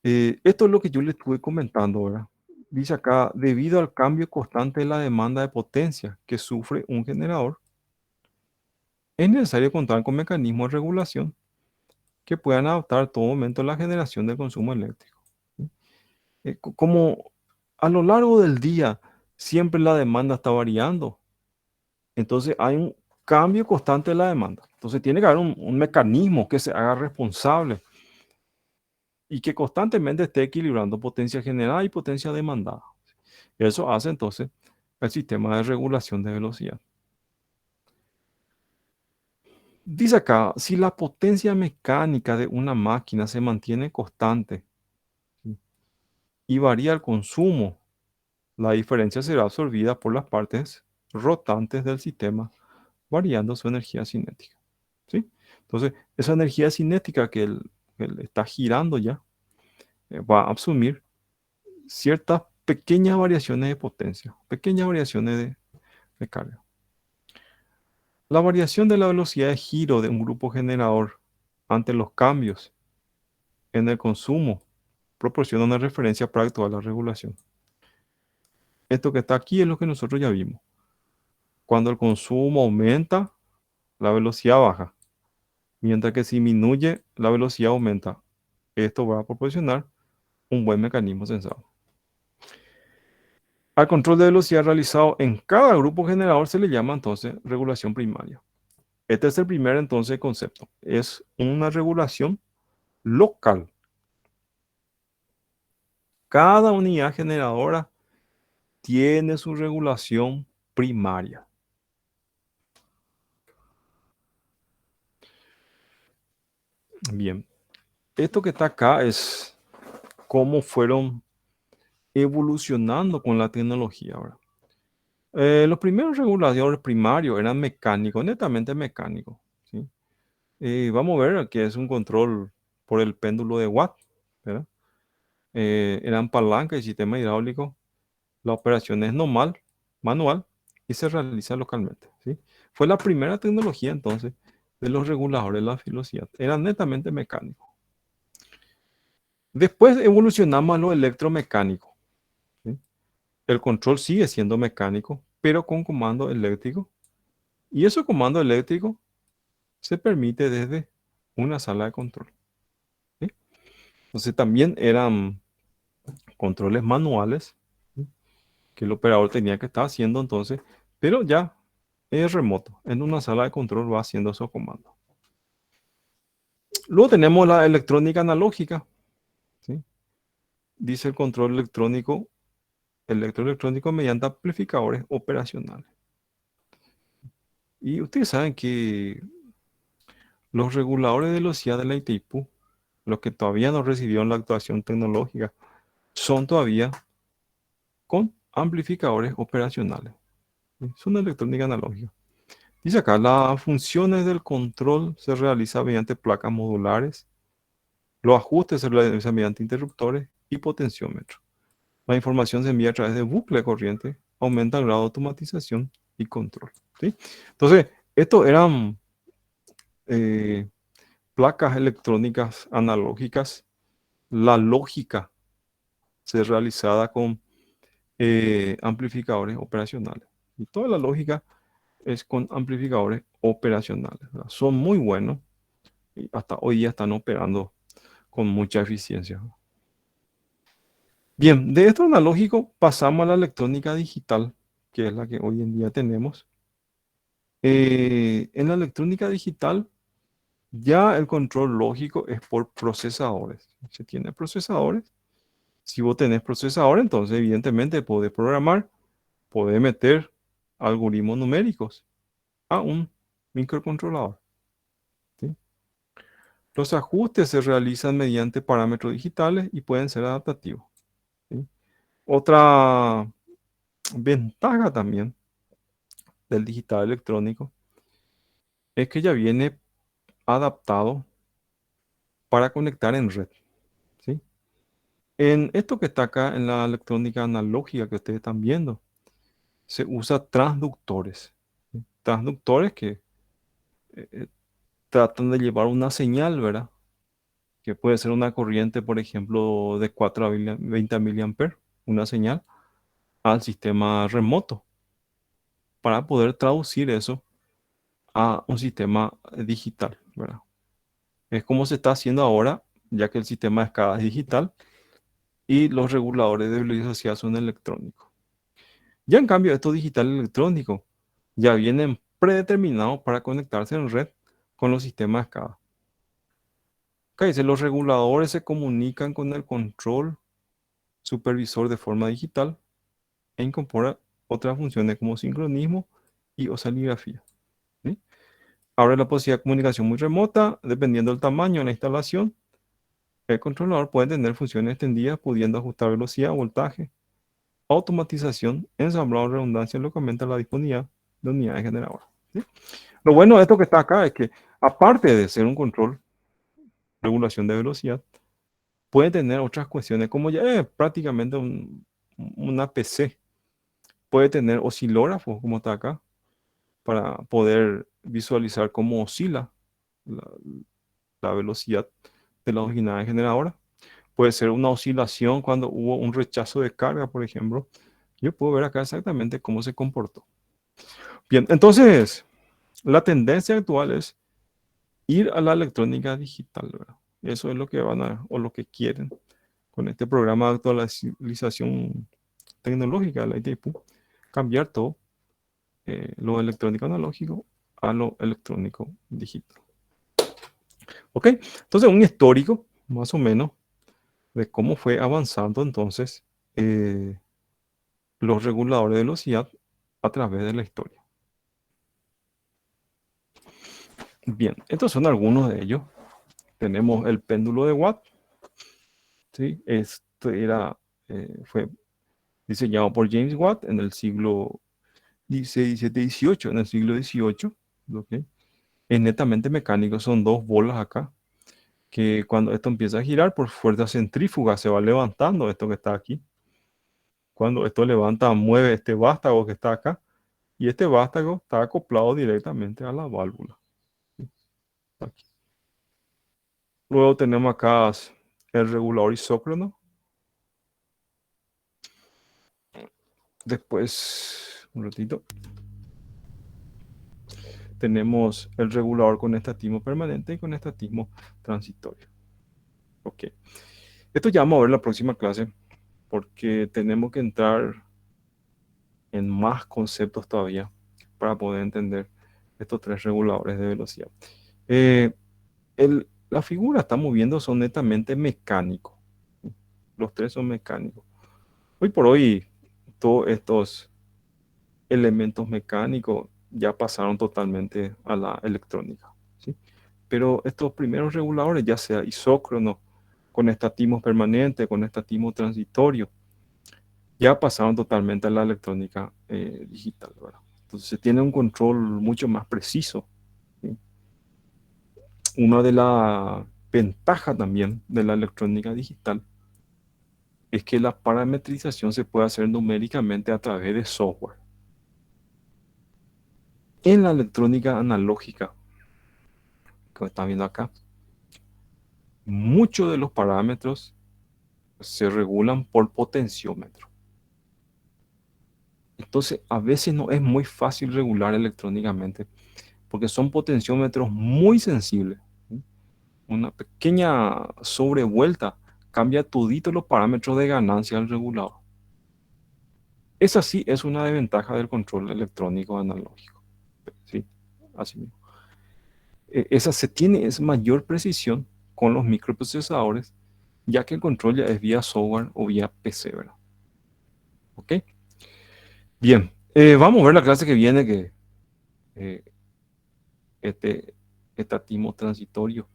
[SPEAKER 1] Esto es lo que yo le estuve comentando, ¿verdad? Dice acá, debido al cambio constante de la demanda de potencia que sufre un generador, es necesario contar con mecanismos de regulación que puedan adaptar a todo momento la generación del consumo eléctrico. ¿Sí? Como a lo largo del día siempre la demanda está variando, entonces hay un cambio constante de la demanda. Entonces tiene que haber un mecanismo que se haga responsable y que constantemente esté equilibrando potencia generada y potencia demandada. Eso hace entonces el sistema de regulación de velocidad. Dice acá, si la potencia mecánica de una máquina se mantiene constante, ¿sí? Y varía el consumo, la diferencia será absorbida por las partes rotantes del sistema, variando su energía cinética. ¿Sí? Entonces, esa energía cinética que él está girando ya va a asumir ciertas pequeñas variaciones de potencia, pequeñas variaciones de carga. La variación de la velocidad de giro de un grupo generador ante los cambios en el consumo proporciona una referencia para actuar la regulación. Esto que está aquí es lo que nosotros ya vimos. Cuando el consumo aumenta, la velocidad baja, mientras que si disminuye, la velocidad aumenta. Esto va a proporcionar un buen mecanismo sensado. Al control de velocidad realizado en cada grupo generador se le llama entonces regulación primaria. Este es el primer entonces concepto. Es una regulación local. Cada unidad generadora tiene su regulación primaria. Bien, esto que está acá es cómo fueron evolucionando con la tecnología ahora. Los primeros reguladores primarios eran mecánicos, netamente mecánicos. ¿Sí? Vamos a ver que es un control por el péndulo de Watt, ¿verdad? Eran palancas y sistema hidráulico. La operación es normal, manual y se realiza localmente. ¿Sí? Fue la primera tecnología entonces de los reguladores de la velocidad. Eran netamente mecánicos. Después evolucionamos a lo electromecánico. ¿Sí? El control sigue siendo mecánico, pero con comando eléctrico. Y ese comando eléctrico se permite desde una sala de control. ¿Sí? Entonces también eran controles manuales, ¿sí? Que el operador tenía que estar haciendo entonces, pero ya es remoto. En una sala de control va haciendo esos comandos. Luego tenemos la electrónica analógica. ¿Sí? Dice el control electrónico, electroelectrónico mediante amplificadores operacionales. Y ustedes saben que los reguladores de velocidad de la ITIPU, los que todavía no recibieron la actuación tecnológica, son todavía con amplificadores operacionales. Es una electrónica analógica. Dice acá, las funciones del control se realizan mediante placas modulares. Los ajustes se realizan mediante interruptores y potenciómetros. La información se envía a través de bucle de corriente, aumenta el grado de automatización y control. ¿Sí? Entonces, estos eran eh, placas electrónicas analógicas. La lógica se realizada con amplificadores operacionales. Y toda la lógica es con amplificadores operacionales, ¿verdad? Son muy buenos y hasta hoy día están operando con mucha eficiencia. Bien, de esto analógico pasamos a la electrónica digital, que es la que hoy en día tenemos. En la electrónica digital ya el control lógico es por procesadores. Se tiene procesadores. Si vos tenés procesador, entonces evidentemente podés programar, podés meter algoritmos numéricos a un microcontrolador. ¿Sí? Los ajustes se realizan mediante parámetros digitales y pueden ser adaptativos. ¿Sí? Otra ventaja también del digital electrónico es que ya viene adaptado para conectar en red. ¿Sí? En esto que está acá en la electrónica analógica que ustedes están viendo, se usa transductores. ¿Sí? Transductores que eh, tratan de llevar una señal, ¿verdad? Que puede ser una corriente, por ejemplo, de 4 a 20 miliamperes, una señal, al sistema remoto, para poder traducir eso a un sistema digital, ¿verdad? Es como se está haciendo ahora, ya que el sistema de escala es digital y los reguladores de velocidad son electrónicos. Ya en cambio, estos digital electrónicos ya vienen predeterminados para conectarse en red con los sistemas de escala. Acá dice, los reguladores se comunican con el control supervisor de forma digital e incorpora otras funciones como sincronismo y oscilografía. ¿Sí? Abre la posibilidad de comunicación muy remota, dependiendo del tamaño de la instalación. El controlador puede tener funciones extendidas, pudiendo ajustar velocidad, voltaje, automatización, ensamblado, redundancia, lo que aumenta la disponibilidad de unidades generadoras. ¿Sí? Lo bueno de esto que está acá es que, aparte de ser un control, regulación de velocidad, puede tener otras cuestiones, como ya es prácticamente una PC. Puede tener oscilógrafo, como está acá, para poder visualizar cómo oscila la, la velocidad de las unidades generadoras. Puede ser una oscilación cuando hubo un rechazo de carga, por ejemplo. Yo puedo ver acá exactamente cómo se comportó. Bien, entonces, la tendencia actual es ir a la electrónica digital, ¿verdad? Eso es lo que van a, o lo que quieren con este programa de actualización tecnológica de la ITIPU, cambiar todo lo electrónico analógico a lo electrónico digital. ¿Ok? Entonces, un histórico, más o menos, de cómo fue avanzando entonces los reguladores de velocidad a través de la historia. Bien, estos son algunos de ellos. Tenemos el péndulo de Watt. ¿Sí? Fue diseñado por James Watt en el siglo XVI, XVII, XVIII, en el siglo XVIII. ¿Ok? Es netamente mecánico, son dos bolas acá, que cuando esto empieza a girar por fuerza centrífuga se va levantando esto que está aquí. Cuando esto levanta, mueve este vástago que está acá, y este vástago está acoplado directamente a la válvula. Aquí. Luego tenemos acá el regulador isócrono. Después, un ratito, tenemos el regulador con estatismo permanente y con estatismo transitorio. Ok. Esto ya vamos a ver en la próxima clase, porque tenemos que entrar en más conceptos todavía para poder entender estos tres reguladores de velocidad. Eh, la figura estamos viendo son netamente mecánicos. Los tres son mecánicos. Hoy por hoy, todos estos elementos mecánicos ya pasaron totalmente a la electrónica. ¿Sí? Pero estos primeros reguladores, ya sea isócrono, con estatismo permanente, con estatismo transitorio, ya pasaron totalmente a la electrónica digital, ¿verdad? Entonces se tiene un control mucho más preciso, ¿sí? Una de las ventajas también de la electrónica digital es que la parametrización se puede hacer numéricamente a través de software. En la electrónica analógica, que están viendo acá, muchos de los parámetros se regulan por potenciómetro. Entonces, a veces no es muy fácil regular electrónicamente porque son potenciómetros muy sensibles, ¿sí? Una pequeña sobrevuelta cambia todito los parámetros de ganancia del regulador. Esa sí es una desventaja del control electrónico analógico, ¿sí? Así mismo. Esa se tiene es mayor precisión con los microprocesadores, ya que el control ya es vía software o vía PC, ¿verdad? ¿Ok? Bien, vamos a ver la clase que viene, que eh, este estatismo transitorio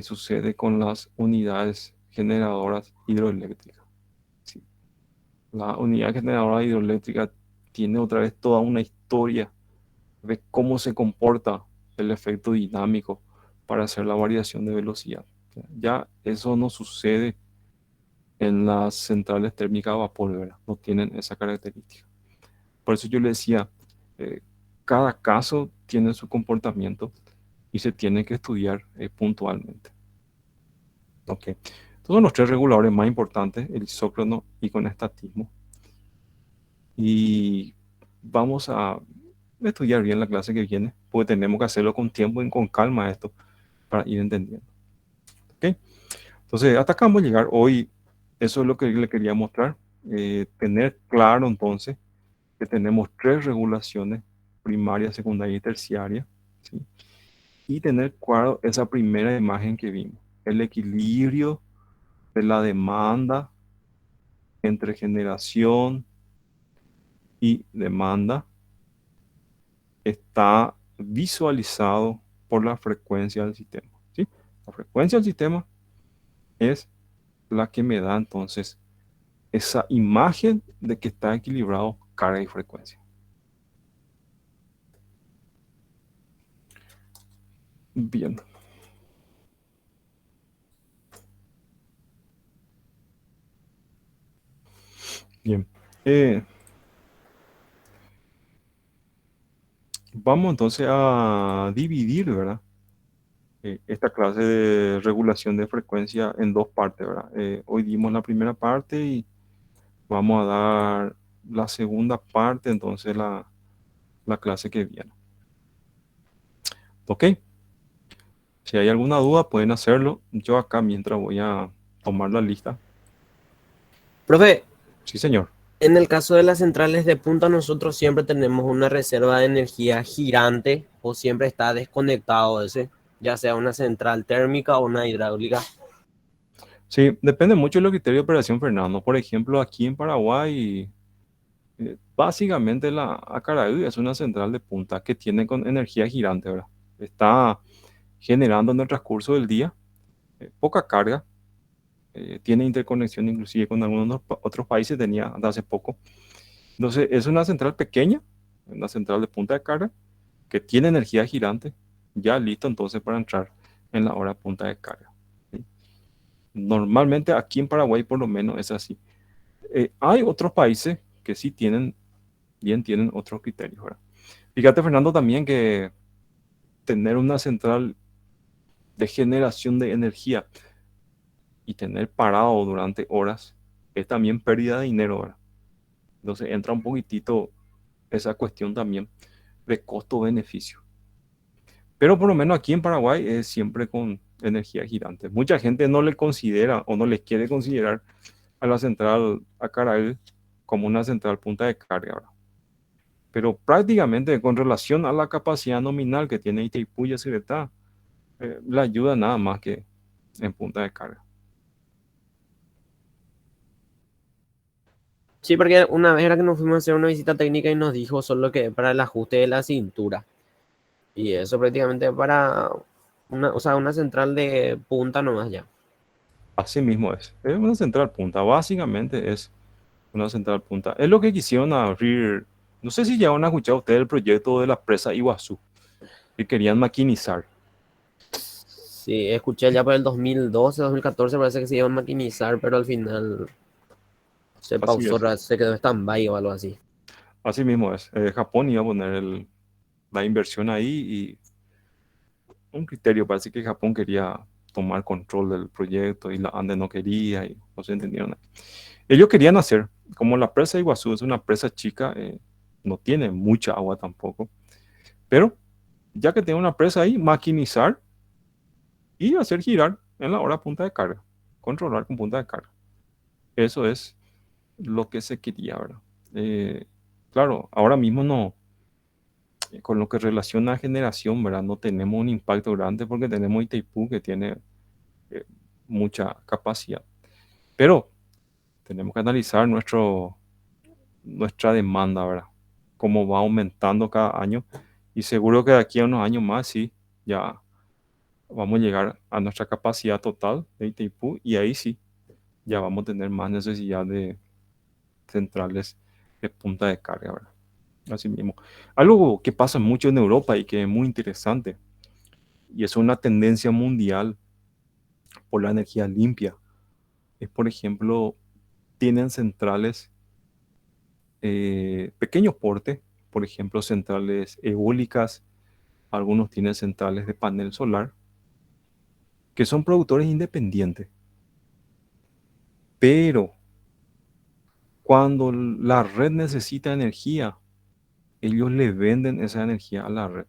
[SPEAKER 1] sucede con las unidades generadoras hidroeléctricas. Sí. La unidad generadora hidroeléctrica tiene otra vez toda una historia de cómo se comporta el efecto dinámico para hacer la variación de velocidad. Ya eso no sucede en las centrales térmicas a vapor, ¿verdad? No tienen esa característica. Por eso yo le decía, eh, cada caso tiene su comportamiento y se tiene que estudiar puntualmente. Ok. Estos son los tres reguladores más importantes, el isócrono y con estatismo. Y vamos a estudiar bien la clase que viene, porque tenemos que hacerlo con tiempo y con calma esto para ir entendiendo. ¿Ok? Entonces, hasta acá vamos a llegar hoy. Eso es lo que le quería mostrar. Tener claro entonces que tenemos tres regulaciones, primaria, secundaria y terciaria, ¿sí? Y tener claro esa primera imagen que vimos, el equilibrio de la demanda entre generación y demanda está visualizado por la frecuencia del sistema, ¿sí? La frecuencia del sistema es la que me da entonces esa imagen de que está equilibrado carga y frecuencia. Bien, bien. Vamos entonces a dividir, ¿verdad? Esta clase de regulación de frecuencia en dos partes, ¿verdad? Hoy dimos la primera parte y vamos a dar la segunda parte, entonces la clase que viene. ¿Ok? Si hay alguna duda, pueden hacerlo. Yo acá mientras voy a tomar la lista.
[SPEAKER 2] Profe,
[SPEAKER 1] Sí, señor.
[SPEAKER 2] en el caso de las centrales de punta, nosotros siempre tenemos una reserva de energía girante o siempre está desconectado ese, ya sea una central térmica o una hidráulica.
[SPEAKER 1] Sí, depende mucho de los criterios de operación, Fernando. Por ejemplo, aquí en Paraguay, básicamente la Acaraí es una central de punta que tiene con energía girante, ¿verdad? Está generando en el transcurso del día poca carga, tiene interconexión inclusive con algunos otros países, tenía hasta hace poco. Entonces, es una central pequeña, una central de punta de carga, que tiene energía girante, ya listo entonces para entrar en la hora punta de carga, ¿sí? Normalmente aquí en Paraguay por lo menos es así. Hay otros países que sí tienen otros criterios, ¿verdad? Fíjate, Fernando, también que tener una central de generación de energía y tener parado durante horas es también pérdida de dinero, ¿verdad? Entonces entra un poquitito esa cuestión también de costo-beneficio. Pero por lo menos aquí en Paraguay es siempre con energía girante. Mucha gente no le considera o no le quiere considerar a la central Acarael como una central punta de carga, ¿verdad? Pero prácticamente con relación a la capacidad nominal que tiene Itaipú y Yacyretá, la ayuda nada más que en punta de carga.
[SPEAKER 2] Sí, porque una vez era que nos fuimos a hacer una visita técnica y nos dijo solo que para el ajuste de la cintura. Y eso prácticamente para una, o sea, una central de punta nomás ya.
[SPEAKER 1] Así mismo es. Es una central punta. Básicamente es una central punta. Es lo que quisieron abrir No sé si llegaron a escuchar ustedes el proyecto de la presa Iguazú, que querían maquinizar.
[SPEAKER 2] Sí, escuché ya para el 2012, 2014, parece que se iba a maquinizar, pero al final se
[SPEAKER 1] Así
[SPEAKER 2] pausó,
[SPEAKER 1] es.
[SPEAKER 2] se quedó stand-by o algo así.
[SPEAKER 1] Así mismo es. Japón iba a poner la inversión ahí y un criterio, parece que Japón quería tomar control del proyecto y la ANDE no quería y no se entendieron. Ellos querían hacer, como la presa de Iguazú es una presa chica, no tiene mucha agua tampoco, pero ya que tiene una presa ahí, maquinizar y hacer girar en la hora punta de carga, controlar con punta de carga. Eso es lo que se quería, ¿verdad? Claro, ahora mismo no, con lo que relaciona a generación, ¿verdad? No tenemos un impacto grande porque tenemos Itaipú que tiene eh, mucha capacidad. Pero tenemos que analizar nuestra demanda, ¿verdad? Cómo va aumentando cada año. Y seguro que de aquí a unos años más, sí, ya vamos a llegar a nuestra capacidad total de Itaipú y ahí sí, ya vamos a tener más necesidad de centrales de punta de carga, ¿verdad? Así mismo. Algo que pasa mucho en Europa y que es muy interesante, y es una tendencia mundial por la energía limpia, es, por ejemplo, tienen centrales pequeño porte, por ejemplo, centrales eólicas, algunos tienen centrales de panel solar, que son productores independientes, pero cuando la red necesita energía, ellos le venden esa energía a la red.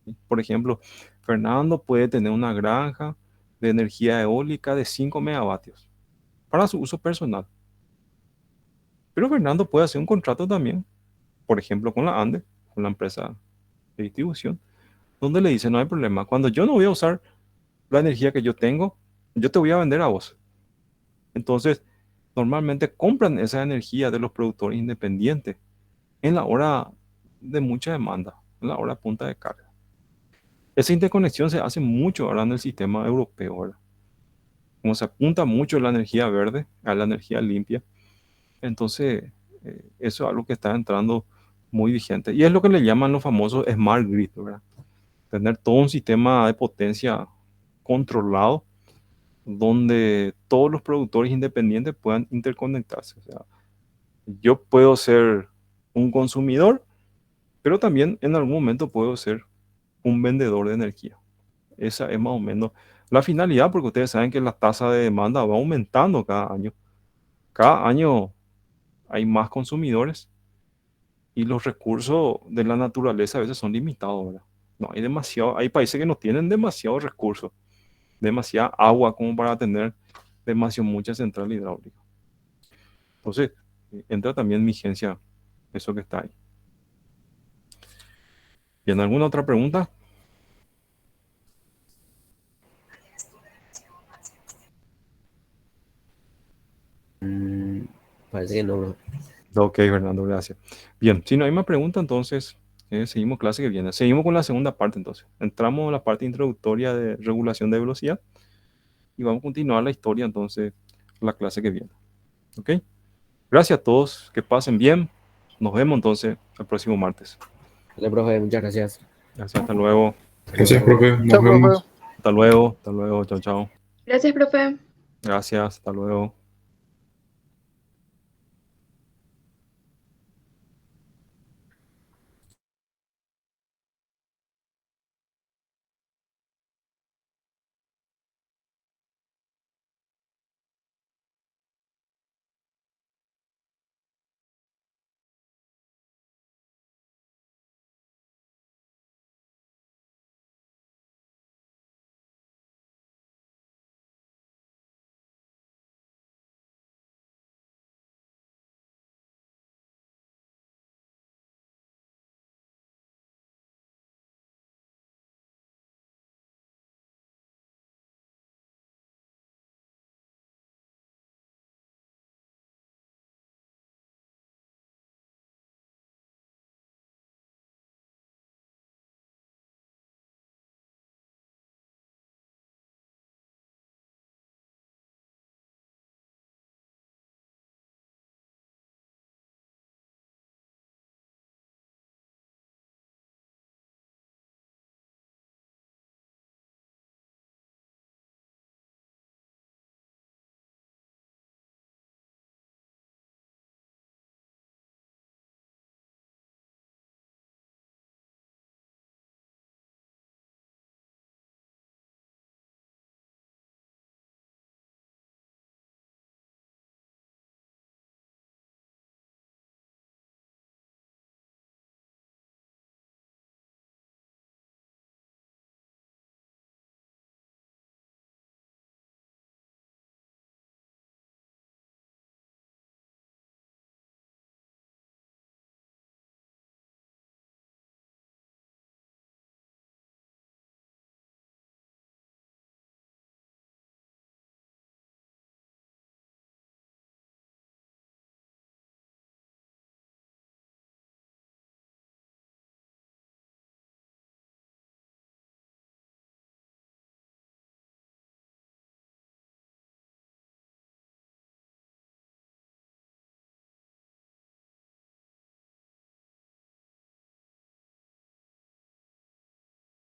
[SPEAKER 1] ¿Sí? Por ejemplo, Fernando puede tener una granja de energía eólica de 5 megavatios para su uso personal, pero Fernando puede hacer un contrato también, por ejemplo, con la ANDE, con la empresa de distribución, donde le dice, no hay problema, cuando yo no voy a usar la energía que yo tengo, yo te voy a vender a vos. Entonces, normalmente compran esa energía de los productores independientes en la hora de mucha demanda, en la hora punta de carga. Esa interconexión se hace mucho ahora en el sistema europeo, ¿verdad? Como se apunta mucho a la energía verde, a la energía limpia, entonces eso es algo que está entrando muy vigente. Y es lo que le llaman los famosos smart grid, ¿verdad? Tener todo un sistema de potencia controlado donde todos los productores independientes puedan interconectarse. O sea, yo puedo ser un consumidor, pero también en algún momento puedo ser un vendedor de energía. Esa es más o menos la finalidad, porque ustedes saben que la tasa de demanda va aumentando cada año. Cada año hay más consumidores y los recursos de la naturaleza a veces son limitados, ¿verdad? No, hay demasiado, hay países que no tienen demasiados recursos, demasiada agua como para tener demasiado mucha central hidráulica. Entonces, entra también en vigencia eso que está ahí. ¿Tiene alguna otra pregunta?
[SPEAKER 2] Mm, parece que no, bro.
[SPEAKER 1] Ok, Fernando, gracias. Bien, si no hay más preguntas, entonces seguimos clase que viene. Seguimos con la segunda parte, entonces. Entramos en la parte introductoria de regulación de velocidad y vamos a continuar la historia, entonces, la clase que viene. Ok, gracias a todos, que pasen bien. Nos vemos entonces el próximo martes.
[SPEAKER 2] Dale, profe, muchas gracias.
[SPEAKER 1] Gracias, hasta luego.
[SPEAKER 3] Gracias, profe. Nos
[SPEAKER 4] Chao, profe.
[SPEAKER 3] vemos.
[SPEAKER 1] Hasta luego, chao, chao.
[SPEAKER 4] Gracias, profe.
[SPEAKER 1] Gracias, hasta luego.